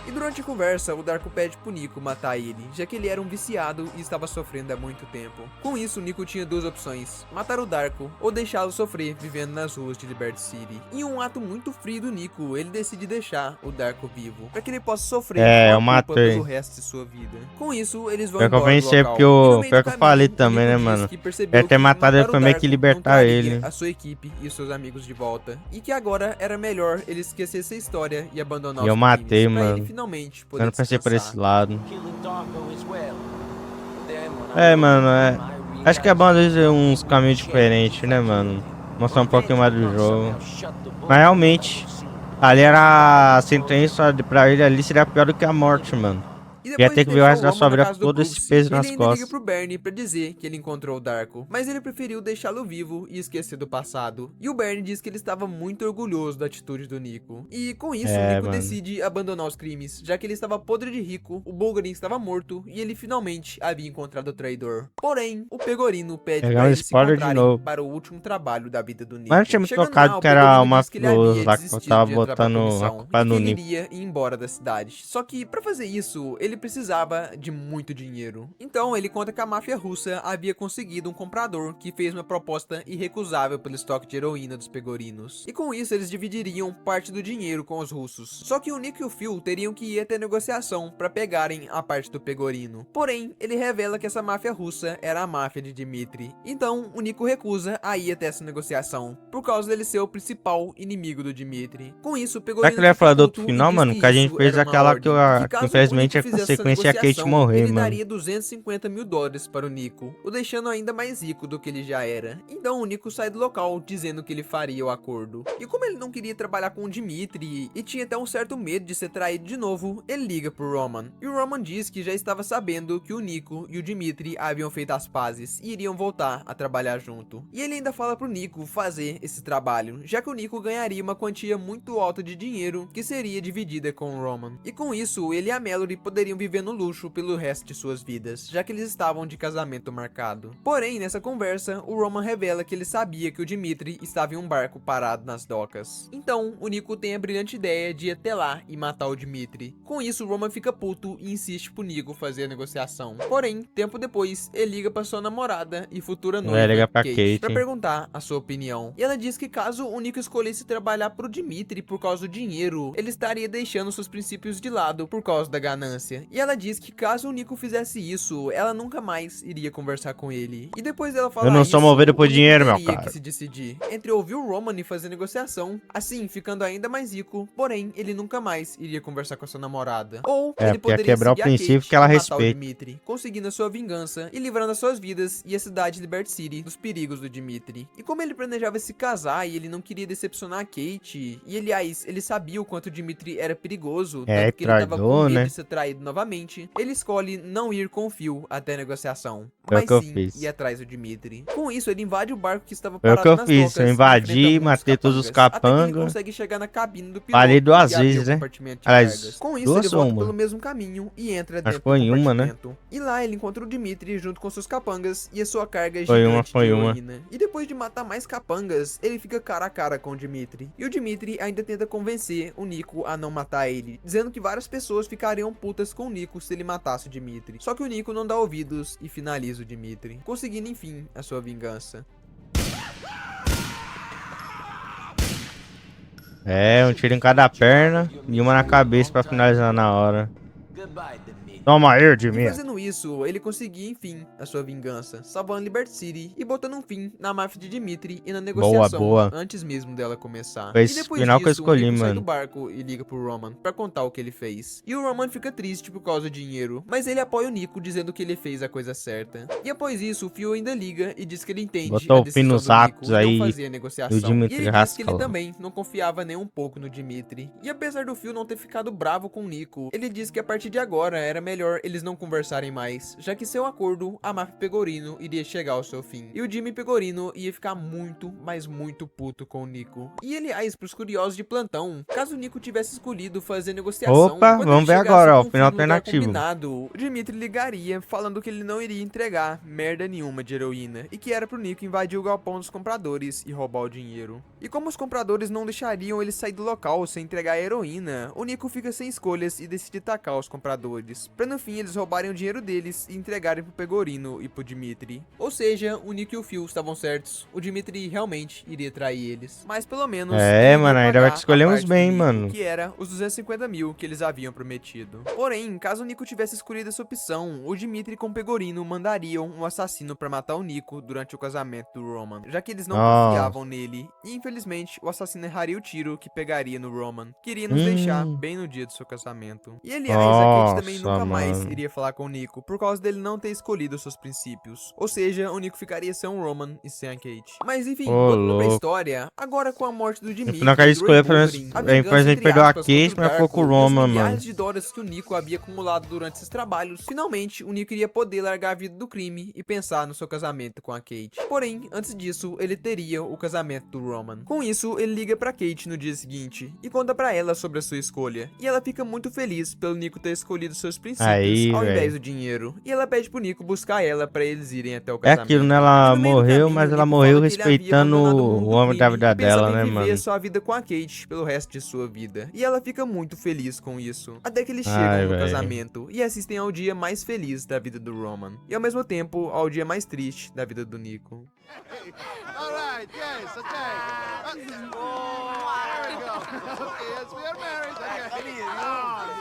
E durante a conversa, o Darko pede pro Nico matar ele, já que ele era um viciado e estava sofrendo há muito tempo. Com isso, o Nico tinha duas opções: matar o Darko ou deixá-lo sofrer vivendo nas ruas de Liberty City. Em um ato muito frio do Nico, ele decide deixar o Darko vivo, para que ele possa sofrer Eu com a culpa matei. pelo resto de sua vida. Com isso, eles vão Pior que eu embora do pensei, local. porque E no eu- meio pior do que eu caminho, falei o também, Nico né, diz mano? que percebeu Deve ter que matado ele matar o pra meio que Darko não libertar traria ele. a sua equipe e os seus amigos de volta, e que agora era melhor ele esquecer essa história e abandonar E eu os matei, crimes, pra mano. ele finalmente Eu poder não pensei por descansar. esse lado. Killing Darko as well. Then when É, I mano, looked é. at my Acho que é bom às vezes ter uns reality, caminhos diferentes, né, mano? Mostrar um pouquinho mais do jogo. Mas Mas realmente, ali era a sentença pra ele ali seria pior do que a morte, mano. E Ia depois ter de que ver o deixar resto da Roman sua na vida casa com do todo esse Bruce, peso ele nas ainda liga costas. pro Bernie pra dizer que ele encontrou o Darko, mas ele preferiu deixá-lo vivo e esquecer do passado. E o Bernie diz que ele estava muito orgulhoso da atitude do Nico. E com isso, o Nico Mano. decide abandonar os crimes, já que ele estava podre de rico, o Bulgarin estava morto e ele finalmente havia encontrado o traidor. Porém, o Pegorino pede Pegar pra um eles se spoiler de encontrarem novo. para o último trabalho da vida do Nico. Mas não tinha me Chegando tocado lá, o que era Pegorino o diz que ele havia mafioso lá que eu desistido tava de entrar pra botando a comissão culpa e no que ele Nico. iria ir embora da cidade. Só que pra fazer isso, ele precisava de muito dinheiro. Então ele conta que a máfia russa havia conseguido um comprador que fez uma proposta irrecusável pelo estoque de heroína dos Pegorinos. E com isso eles dividiriam parte do dinheiro com os russos. Só que o Nick e o Phil teriam que ir até negociação para pegarem a parte do Pegorino. Porém, ele revela que essa máfia russa era a máfia de Dmitri. Então o Nico recusa a ir até essa negociação, por causa dele ser o principal inimigo do Dmitri. Com isso, o Pegorino Será que ele ia fica falar do puto outro e final, diz mano? Que a gente isso fez era uma aquela que, ordem, que que caso o infelizmente Nico a fizesse essa consequência é a Kate negociação, morrer, ele mano. daria $250 mil para o Nico, o deixando ainda mais rico do que ele já era. Então o Nico sai do local dizendo que ele faria o acordo. E como ele não queria trabalhar com o Dmitri e tinha até um certo medo de ser traído de novo, ele liga pro Roman. E o Roman diz que já estava sabendo que o Nico e o Dmitri haviam feito as pazes e iriam voltar a trabalhar junto. E ele ainda fala pro Nico fazer esse trabalho, já que o Nico ganharia uma quantia muito alta de dinheiro que seria dividida com o Roman. E com isso, ele e a Mallory poderiam viver no luxo pelo resto de suas vidas, já que eles estavam de casamento marcado. Porém, nessa conversa, o Roman revela que ele sabia que o Dmitri estava em um barco parado nas docas. Então, o Nico tem a brilhante ideia de ir até lá e matar o Dmitri. Com isso, o Roman fica puto e insiste pro Nico fazer a negociação. Porém, tempo depois, ele liga pra sua namorada e futura noiva, ligar pra Kate, pra Kate. perguntar a sua opinião. E ela diz que caso o Nico escolhesse trabalhar pro Dmitri por causa do dinheiro, ele estaria deixando seus princípios de lado por causa da ganância. E ela diz que caso o Nico fizesse isso, ela nunca mais iria conversar com ele. E depois dela falar Eu não sou isso, movido por o Nico dinheiro, meu teria cara. que se decidir entre ouvir o Roman e fazer negociação, assim ficando ainda mais rico, porém ele nunca mais iria conversar com a sua namorada. Ou É, ele porque ia poderia quebrar o seguir a princípio Kate que ela e matar respeita. o Dmitri, conseguindo a sua vingança e livrando as suas vidas e a cidade de Liberty City dos perigos do Dmitri. E como ele planejava se casar e ele não queria decepcionar a Kate, e aliás, ele sabia o quanto o Dmitri era perigoso, É, tanto que ele tava com traidor, medo né? de ser traído novamente, ele escolhe não ir com o Phil até a negociação, Foi o mas que eu sim fiz. ir atrás do Dimitri. Com isso, ele invade o barco que estava Foi o parado que eu nas fiz, docas eu e invadi, enfrenta alguns matei todos os até que ele capangas. consegue chegar na cabine do piloto Falei duas e abrir vezes, o né? compartimento de Aliás, cargas. Com isso, duas ele ou volta uma? pelo mesmo caminho e entra Acho dentro que foi do em uma, né? compartimento. E lá ele encontra o Dimitri junto com seus capangas e a sua carga Foi gigante uma. de heroína. E depois de matar mais capangas, ele fica cara a cara com o Dimitri. E o Dimitri ainda tenta convencer o Nico a não matar ele, dizendo que várias pessoas ficariam putas com o Nico se ele matasse o Dimitri. Só que o Nico não dá ouvidos e finaliza o Dimitri, conseguindo enfim a sua vingança. É, um tiro em cada perna e uma na cabeça pra finalizar na hora. Toma aí, E Dimitri. fazendo isso, ele conseguia, enfim, a sua vingança, salvando Liberty City e botando um fim na máfia de Dimitri e na negociação boa. antes mesmo dela começar. Foi E esse depois final que eu disso, o escolhi, Nico sai mano. do barco e liga pro Roman pra contar o que ele fez. E o Roman fica triste por causa do dinheiro, mas ele apoia o Nico dizendo que ele fez a coisa certa. E após isso, o Phil ainda liga e diz que ele entende Botou a o fim decisão nos do Nico atos e aí não fazer a do negociação. E Dimitri ele diz que ele Rascal. também não confiava nem um pouco no Dimitri. E apesar do Phil não ter ficado bravo com o Nico, ele diz que a partir de agora era melhor eles não conversarem mais, já que seu acordo, a máfia Pegorino iria chegar ao seu fim. E o Jimmy Pegorino ia ficar muito, mas muito puto com o Nico. E aliás, pros curiosos de plantão, caso o Nico tivesse escolhido fazer negociação, Opa, quando vamos ele ver chegasse agora, ó, com o final fim no lugar alternativo. combinado, o Dimitri ligaria falando que ele não iria entregar merda nenhuma de heroína e que era pro Nico invadir o galpão dos compradores e roubar o dinheiro. E como os compradores não deixariam ele sair do local sem entregar a heroína, o Nico fica sem escolhas e decide atacar os compradores, pra no fim eles roubarem o dinheiro deles e entregarem pro Pegorino e pro Dimitri. Ou seja, o Nico e o Phil estavam certos, o Dimitri realmente iria trair eles. Mas pelo menos... É, ele mano, iria ainda vai pagar que escolhemos a parte do bem, Nico, mano. que era os 250 mil que eles haviam prometido. Porém, caso o Nico tivesse escolhido essa opção, o Dimitri com o Pegorino mandariam um assassino pra matar o Nico durante o casamento do Roman, já que eles não confiavam nele. E infelizmente, o assassino erraria o tiro que pegaria no Roman, que iria nos deixar bem no dia do seu casamento. E aliás, a Kate também nunca mais mano. iria falar com o Nico, por causa dele não ter escolhido os seus princípios. Ou seja, o Nico ficaria sem um Roman e sem a Kate. Mas enfim, Ô, voltando pra louco. história, agora com a morte do Dimitri, final que a gente e do Ray escolheu, Wolverine, foi- a a vingança, gente entre perdeu a aspas, Kate, contra o mas ficou com o Darko, e os Roman, milhares mano. de dólares que o Nico havia acumulado durante esses trabalhos, finalmente o Nico iria poder largar a vida do crime e pensar no seu casamento com a Kate. Porém, antes disso, ele teria o casamento do Roman. Com isso, ele liga pra Kate no dia seguinte e conta pra ela sobre a sua escolha. E ela fica muito feliz pelo Nico ter escolhido seus princípios Aí, ao invés véi. do dinheiro. E ela pede pro Nico buscar ela pra eles irem até o É casamento. aquilo, né? Ela E no meio do morreu, caminho, mas o ela Nico morreu fala que ele havia respeitando abandonado o mundo o do homem da crime vida e pensando dela, em né, viver mano? sua vida com a Kate pelo resto de sua vida. E ela fica muito feliz com isso. Até que eles Ai, chegam no véi. casamento e assistem ao dia mais feliz da vida do Roman. E ao mesmo tempo, ao dia mais triste da vida do Nico. Alright, yes, okay. There we go. Okay, yes, we are married. Okay. Oh, Nico.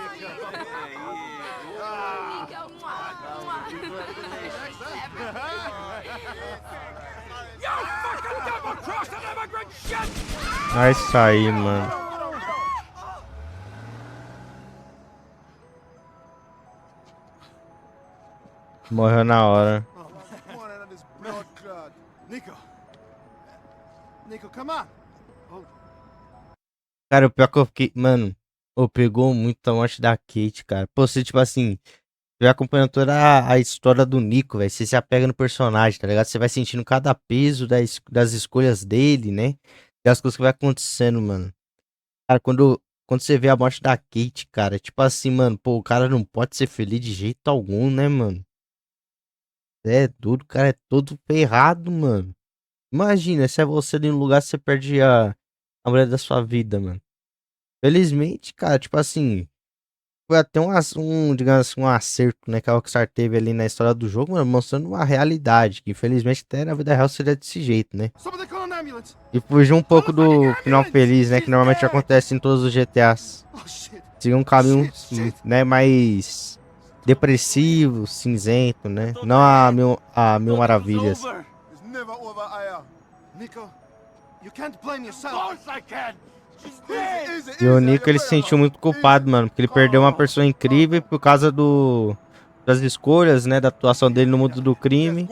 É isso aí, mano. Morreu na hora. Come on out of this blood clot. Nico. Nico, come on. Cara, o pior que eu fiquei. Mano, pegou muito a morte da Kate, cara. Pô, você, tipo assim, vai acompanhando toda a história do Nico, velho. Você se apega no personagem, tá ligado? Você vai sentindo cada peso das escolhas dele, né? E as coisas que vai acontecendo, mano. Cara, quando você vê a morte da Kate, cara, tipo assim, mano, pô, o cara não pode ser feliz de jeito algum, né, mano? É duro, o cara é todo ferrado, mano. Imagina, se é você ali no lugar, você perde a mulher da sua vida, mano. Felizmente, cara, tipo assim, foi até digamos assim, um acerto, né, que a Rockstar teve ali na história do jogo, mano, mostrando uma realidade, que infelizmente até na vida real seria desse jeito, né? Somebody call an ambulance. E fugiu um pouco do final feliz, né, que normalmente acontece em todos os GTAs. Oh, shit. Seguir um caminho, né, mais depressivo, cinzento, né? Não a Mil Maravilhas. It's never over, Aya. Nico, you can't blame yourself. Of course I can. She's dead. Easy, E o easy, Nico, ele se sentiu muito culpado, mano, porque ele perdeu uma pessoa incrível por causa das escolhas, né, da atuação dele no mundo do crime.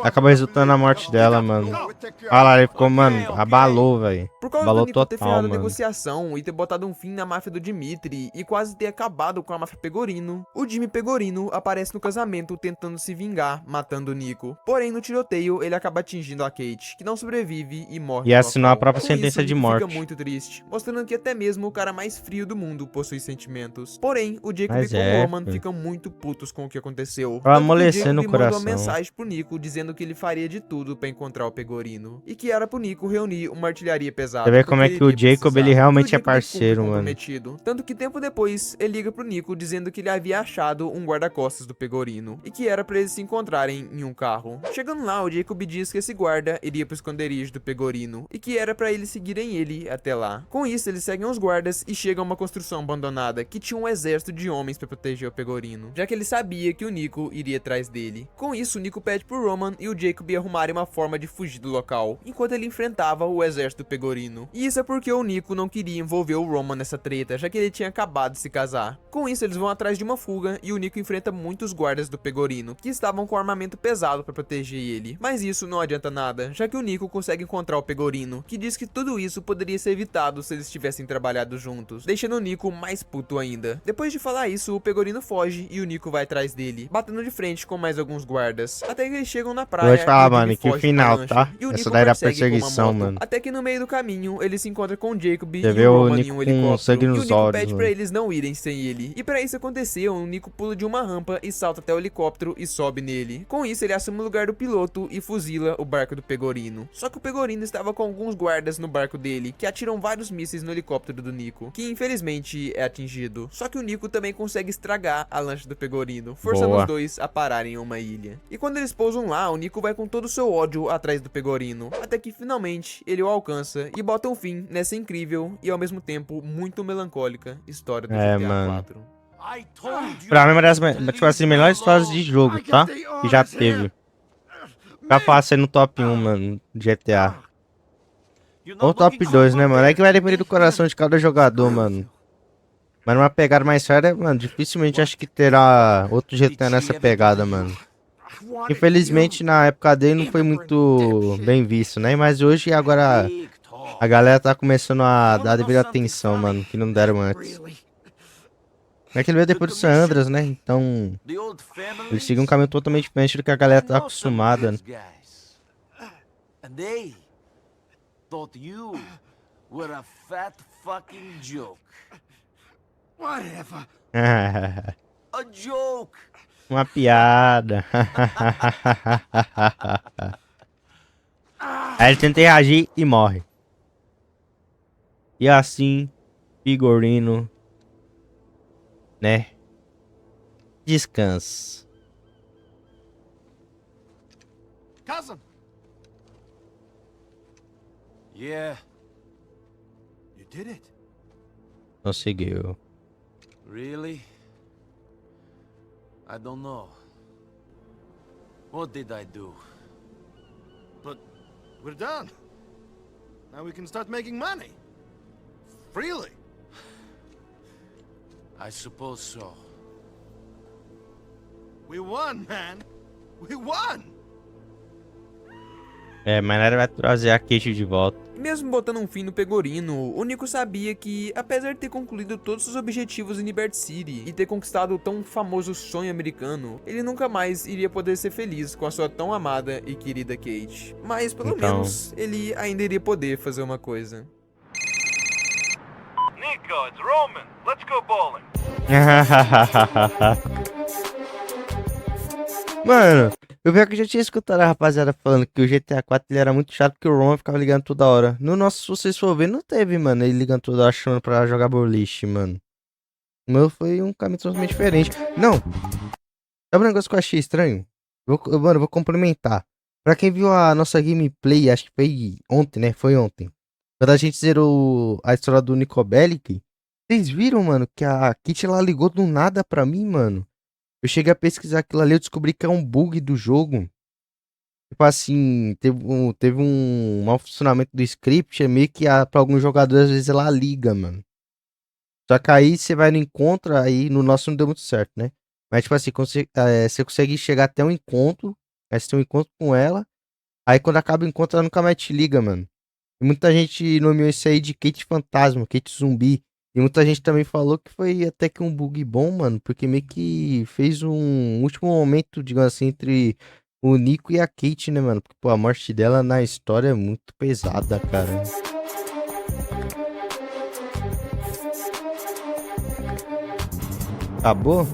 Acaba resultando na morte dela, mano. Olha lá, ele ficou, mano, abalou, velho. Por causa Valor do Nico ter total, ferrado a mano. negociação e ter botado um fim na máfia do Dimitri e quase ter acabado com a máfia Pegorino, o Jimmy Pegorino aparece no casamento tentando se vingar, matando o Nico. Porém, no tiroteio, ele acaba atingindo a Kate, que não sobrevive e morre E no assinou a local. própria Com sentença isso, de Nico morte. fica muito triste, mostrando que até mesmo o cara mais frio do mundo possui sentimentos. Porém, o Jacob Mas e o é, Roman filho. ficam muito putos com o que aconteceu. Tava Tanto que o amolecendo Jacob o manda uma coração. mensagem pro Nico dizendo que ele faria de tudo pra encontrar o Pegorino. E que era pro Nico reunir uma artilharia pesada. Você vê como é porque que o ele iria Jacob, precisar. ele realmente E o é Jacob cumpre parceiro, mano. comprometido. Tanto que tempo depois, ele liga pro Nico dizendo que ele havia achado um guarda-costas do Pegorino. E que era pra eles se encontrarem em um carro. Chegando lá, o Jacob diz que esse guarda iria pro esconderijo do Pegorino. E que era pra eles seguirem ele até lá. Com isso, eles seguem os guardas e chegam a uma construção abandonada que tinha um exército de homens pra proteger o Pegorino, já que ele sabia que o Nico iria atrás dele. Com isso, o Nico pede pro Roman e o Jacob arrumarem uma forma de fugir do local, enquanto ele enfrentava o exército do Pegorino. E isso é porque o Nico não queria envolver o Roman nessa treta, já que ele tinha acabado de se casar. Com isso, eles vão atrás de uma fuga e o Nico enfrenta muitos guardas do Pegorino, que estavam com armamento pesado pra proteger ele. Mas isso não adianta nada, já que o Nico consegue encontrar o Pegorino, que diz que tudo isso poderia ser evitado se eles tivessem trabalhado juntos, deixando o Nico mais puto ainda. Depois de falar isso, o Pegorino foge e o Nico vai atrás dele, batendo de frente com mais alguns guardas, até que eles chegam na praia. Eu vou te falar, e o Jimmy mano, que o foge com uma final, lancha, tá? e o Essa Nico daí era a persegue com uma perseguição, moto. mano. Até que no meio do caminho, ele se encontra com o Jacob Você e vê o o Roman em Nico um com helicóptero. sangue E o nos Nico olhos, pede pra mano. eles não irem sem ele. E pra isso acontecer, o Nico pula de uma rampa e salta até o helicóptero e sobe nele. Com isso, ele assume o lugar do piloto e fuzila o barco do Pegorino. Só que o Pegorino estava com alguns guardas no barco dele, que atiram vários mísseis no helicóptero do Nico, que infelizmente é atingido. Só que o Nico também consegue estragar a lancha do Pegorino, forçando Boa. os dois a pararem em uma ilha. E quando eles pousam lá, o Nico vai com todo o seu ódio atrás do Pegorino, até que finalmente ele o alcança e bota um fim nessa incrível e ao mesmo tempo muito melancólica história do É, GTA mano. 4. I told you Pra mim, é uma das to leave tipo assim, me melhores histórias de alone. jogo, tá? Que já teve. Fica fácil aí no top 1, mano, de GTA. You're Ou not top looking 2, né, so mano? É que vai depender do good. coração de cada jogador, mano. Mas numa pegada mais séria, mano, dificilmente acho que terá outro GTA nessa pegada, mano. Infelizmente, na época dele não foi muito bem visto, né? Mas hoje, agora, Big talk. a galera tá começando a dar a devida atenção, mano, que não deram antes. É que ele veio depois do San Andreas, né? Então, The old family. ele seguiu um caminho totalmente diferente do que a galera tá acostumada, né? And they thought you were a fat fucking joke. Whatever. A joke. Uma piada. Aí ele tenta reagir e morre. E assim, Pegorino, né? Descansa. Cousin. Yeah, You did it. Conseguiu. really? I don't know. What did I do? But we're done. Now we can start making money. Freely. I suppose so. We won, man. We won. É, mas nada vai trazer a Kate de volta. E mesmo botando um fim no Pegorino, o Nico sabia que, apesar de ter concluído todos os objetivos em Liberty City e ter conquistado o tão famoso sonho americano, ele nunca mais iria poder ser feliz com a sua tão amada e querida Kate. Mas pelo Então. menos ele ainda iria poder fazer uma coisa. Nico, it's Roman. Let's go bowling. Mano, eu vi que eu já tinha escutado a rapaziada falando que o GTA 4 ele era muito chato porque o Roman ficava ligando toda hora. No nosso, se vocês for ver, não teve, mano, ele ligando toda hora chamando pra jogar boliche, mano. O meu foi um caminho totalmente diferente. Não! Sabe um negócio que eu achei estranho? Mano, eu vou complementar. Pra quem viu a nossa gameplay, acho que foi ontem, né? Foi ontem. Quando a gente zerou a história do Nico Bellic, vocês viram, mano, que a Kit ela ligou do nada pra mim, mano. Eu cheguei a pesquisar aquilo ali, eu descobri que é um bug do jogo. Tipo assim, teve um mau funcionamento do script, é meio que pra alguns jogadores às vezes ela liga, mano. Só que aí você vai no encontro, aí no nosso não deu muito certo, né? Mas tipo assim, você consegue chegar até um encontro, aí você tem um encontro com ela, aí quando acaba o encontro ela nunca mais te liga, mano. E muita gente nomeou isso aí de Kate Fantasma, Kate Zumbi. E muita gente também falou que foi até que um bug bom, mano, porque meio que fez um último momento, digamos assim, entre o Nico e a Kate, né, mano? Porque, pô, a morte dela na história é muito pesada, cara. Acabou?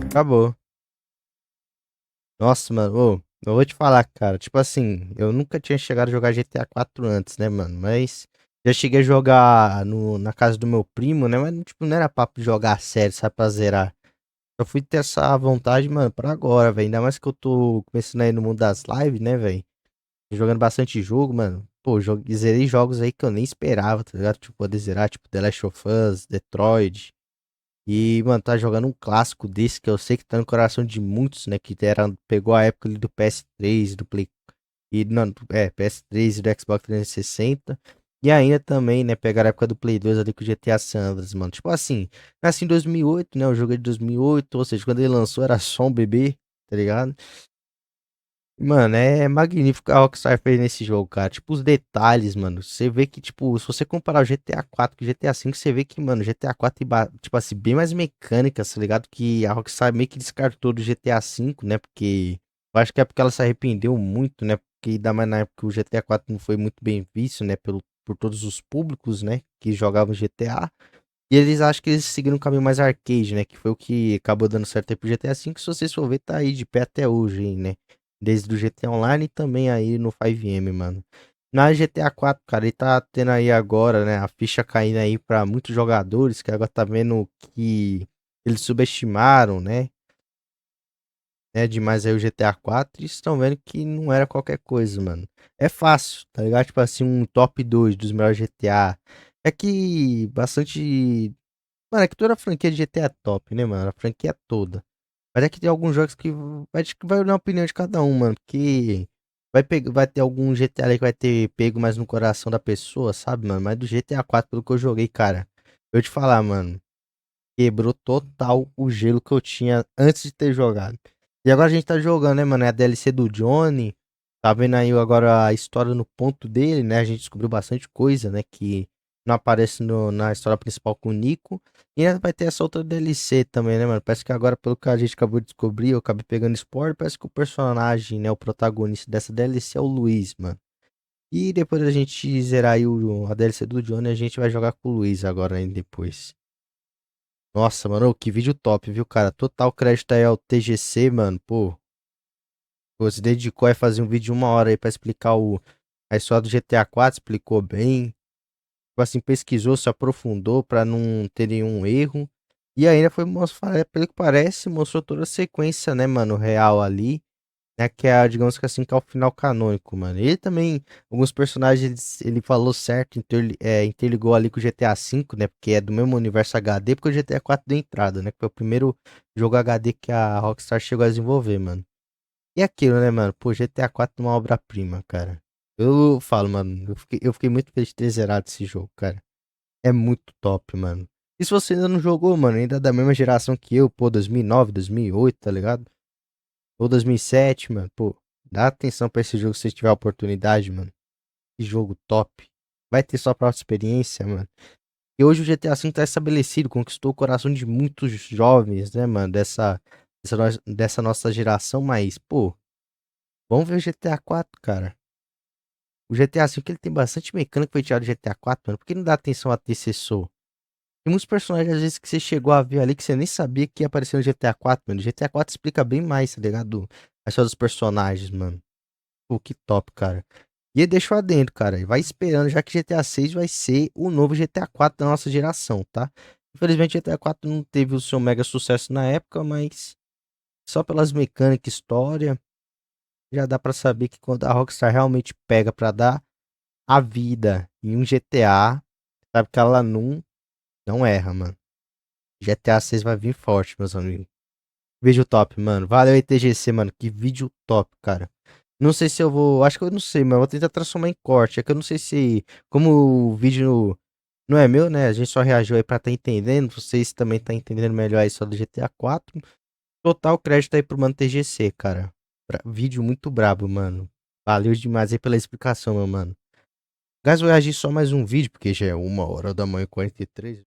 Acabou. Nossa, mano, ô, eu vou te falar, cara, tipo assim, eu nunca tinha chegado a jogar GTA 4 antes, né, mano, mas já cheguei a jogar na casa do meu primo, né, mas, tipo, não era papo de jogar a sério, sabe, pra zerar. Eu fui ter essa vontade, mano, pra agora, velho, ainda mais que eu tô começando aí no mundo das lives, né, velho, jogando bastante jogo, mano, pô, zerei jogos aí que eu nem esperava, tá ligado, tipo, poder zerar, tipo, The Last of Us, Detroit. E, mano, tá jogando um clássico desse que eu sei que tá no coração de muitos, né? Que era, pegou a época ali do PS3, do Play. E, não, PS3 e do Xbox 360. E ainda também, né? Pegaram a época do Play 2 ali com o GTA San Andreas, mano. Tipo assim, nasci em 2008, né? O jogo é de 2008, ou seja, quando ele lançou era só um bebê, tá ligado? Mano, é magnífico a Rockstar fez nesse jogo, cara. Tipo, os detalhes, mano. Você vê que, tipo, se você comparar o GTA 4 com o GTA 5, você vê que, mano, o GTA 4 tem, tipo assim, bem mais mecânicas, tá ligado? Que a Rockstar meio que descartou do GTA 5, né? Porque eu acho que é porque ela se arrependeu muito, né? Porque ainda mais na época que o GTA 4 não foi muito bem visto, né? Por todos os públicos, né? Que jogavam GTA. E eles acham que eles seguiram um caminho mais arcade, né? Que foi o que acabou dando certo aí pro GTA V. Se vocês for ver, tá aí de pé até hoje, hein, né? Desde o GTA Online e também aí no 5M, mano. Na GTA 4, cara, ele tá tendo aí agora, né? A ficha caindo aí pra muitos jogadores, que agora tá vendo que eles subestimaram, né? Demais aí o GTA 4 e estão vendo que não era qualquer coisa, mano. É fácil, tá ligado? Tipo assim, um top 2 dos melhores GTA. É que bastante. Mano, é que toda a franquia de GTA é top, né, mano? A franquia toda. Mas é que tem alguns jogos que acho que vai na opinião de cada um, mano. Porque vai ter algum GTA ali que vai ter pego mais no coração da pessoa, sabe, mano? Mas do GTA 4, pelo que eu joguei, cara, eu te falar, mano, quebrou total o gelo que eu tinha antes de ter jogado. E agora a gente tá jogando, né, mano? É a DLC do Johnny. Tá vendo aí agora a história no ponto dele, né? A gente descobriu bastante coisa, né? Que não aparece na história principal com o Nico. E ainda vai ter essa outra DLC também, né, mano? Parece que agora, pelo que a gente acabou de descobrir, eu acabei pegando spoiler. Parece que o personagem, né? O protagonista dessa DLC é o Luiz, mano. E depois da gente zerar aí a DLC do Johnny, a gente vai jogar com o Luiz agora, ainda depois. Nossa, mano, ô, que vídeo top, viu, cara? Total crédito aí ao TGC, mano. Pô, se dedicou a fazer um vídeo de 1 hora aí pra explicar a história do GTA 4, explicou bem. Tipo assim, pesquisou, se aprofundou pra não ter nenhum erro. E ainda foi mostrar, pelo que parece, mostrou toda a sequência, né, mano, real ali. Né, que é, digamos que assim, que é o final canônico, mano. Ele também, alguns personagens, ele falou certo, interligou ali com o GTA V, né, porque é do mesmo universo HD, porque o GTA 4 deu entrada, né, que foi o primeiro jogo HD que a Rockstar chegou a desenvolver, mano. E aquilo, né, mano, pô, GTA 4 é uma obra-prima, cara. Eu falo, mano, eu fiquei muito feliz de ter zerado esse jogo, cara. É muito top, mano. E se você ainda não jogou, mano, ainda é da mesma geração que eu, pô, 2009, 2008, tá ligado? Ou 2007, mano. Pô, dá atenção pra esse jogo se você tiver a oportunidade, mano. Que jogo top. Vai ter sua própria experiência, mano. E hoje o GTA V tá estabelecido, conquistou o coração de muitos jovens, né, mano? Dessa nossa geração, mas, pô, vamos ver o GTA 4, cara. O GTA V ele tem bastante mecânica que foi tirado do GTA 4, mano. Por que não dá atenção a antecessor? Tem muitos personagens, às vezes, que você chegou a ver ali que você nem sabia que ia aparecer no GTA 4, mano. O GTA 4 explica bem mais, tá ligado? A história dos personagens, mano. Pô, que top, cara. E aí deixa eu adentro, cara. Vai esperando, já que GTA 6 vai ser o novo GTA 4 da nossa geração, tá? Infelizmente, GTA 4 não teve o seu mega sucesso na época, mas só pelas mecânicas, história, já dá pra saber que quando a Rockstar realmente pega pra dar a vida em um GTA, sabe que ela não erra, mano. GTA 6 vai vir forte, meus amigos. Vídeo top, mano. Valeu aí, TGC, mano. Que vídeo top, cara. Não sei se eu vou. Acho que eu não sei, mas eu vou tentar transformar em corte. É que eu não sei se. Como o vídeo não é meu, né? A gente só reagiu aí pra tá entendendo. Vocês também tá entendendo melhor aí só do GTA 4. Total crédito aí pro mano TGC, cara. Vídeo muito brabo, mano. Valeu demais aí pela explicação, meu mano. Guys, vou reagir só mais um vídeo, porque já é 1h da manhã e 43.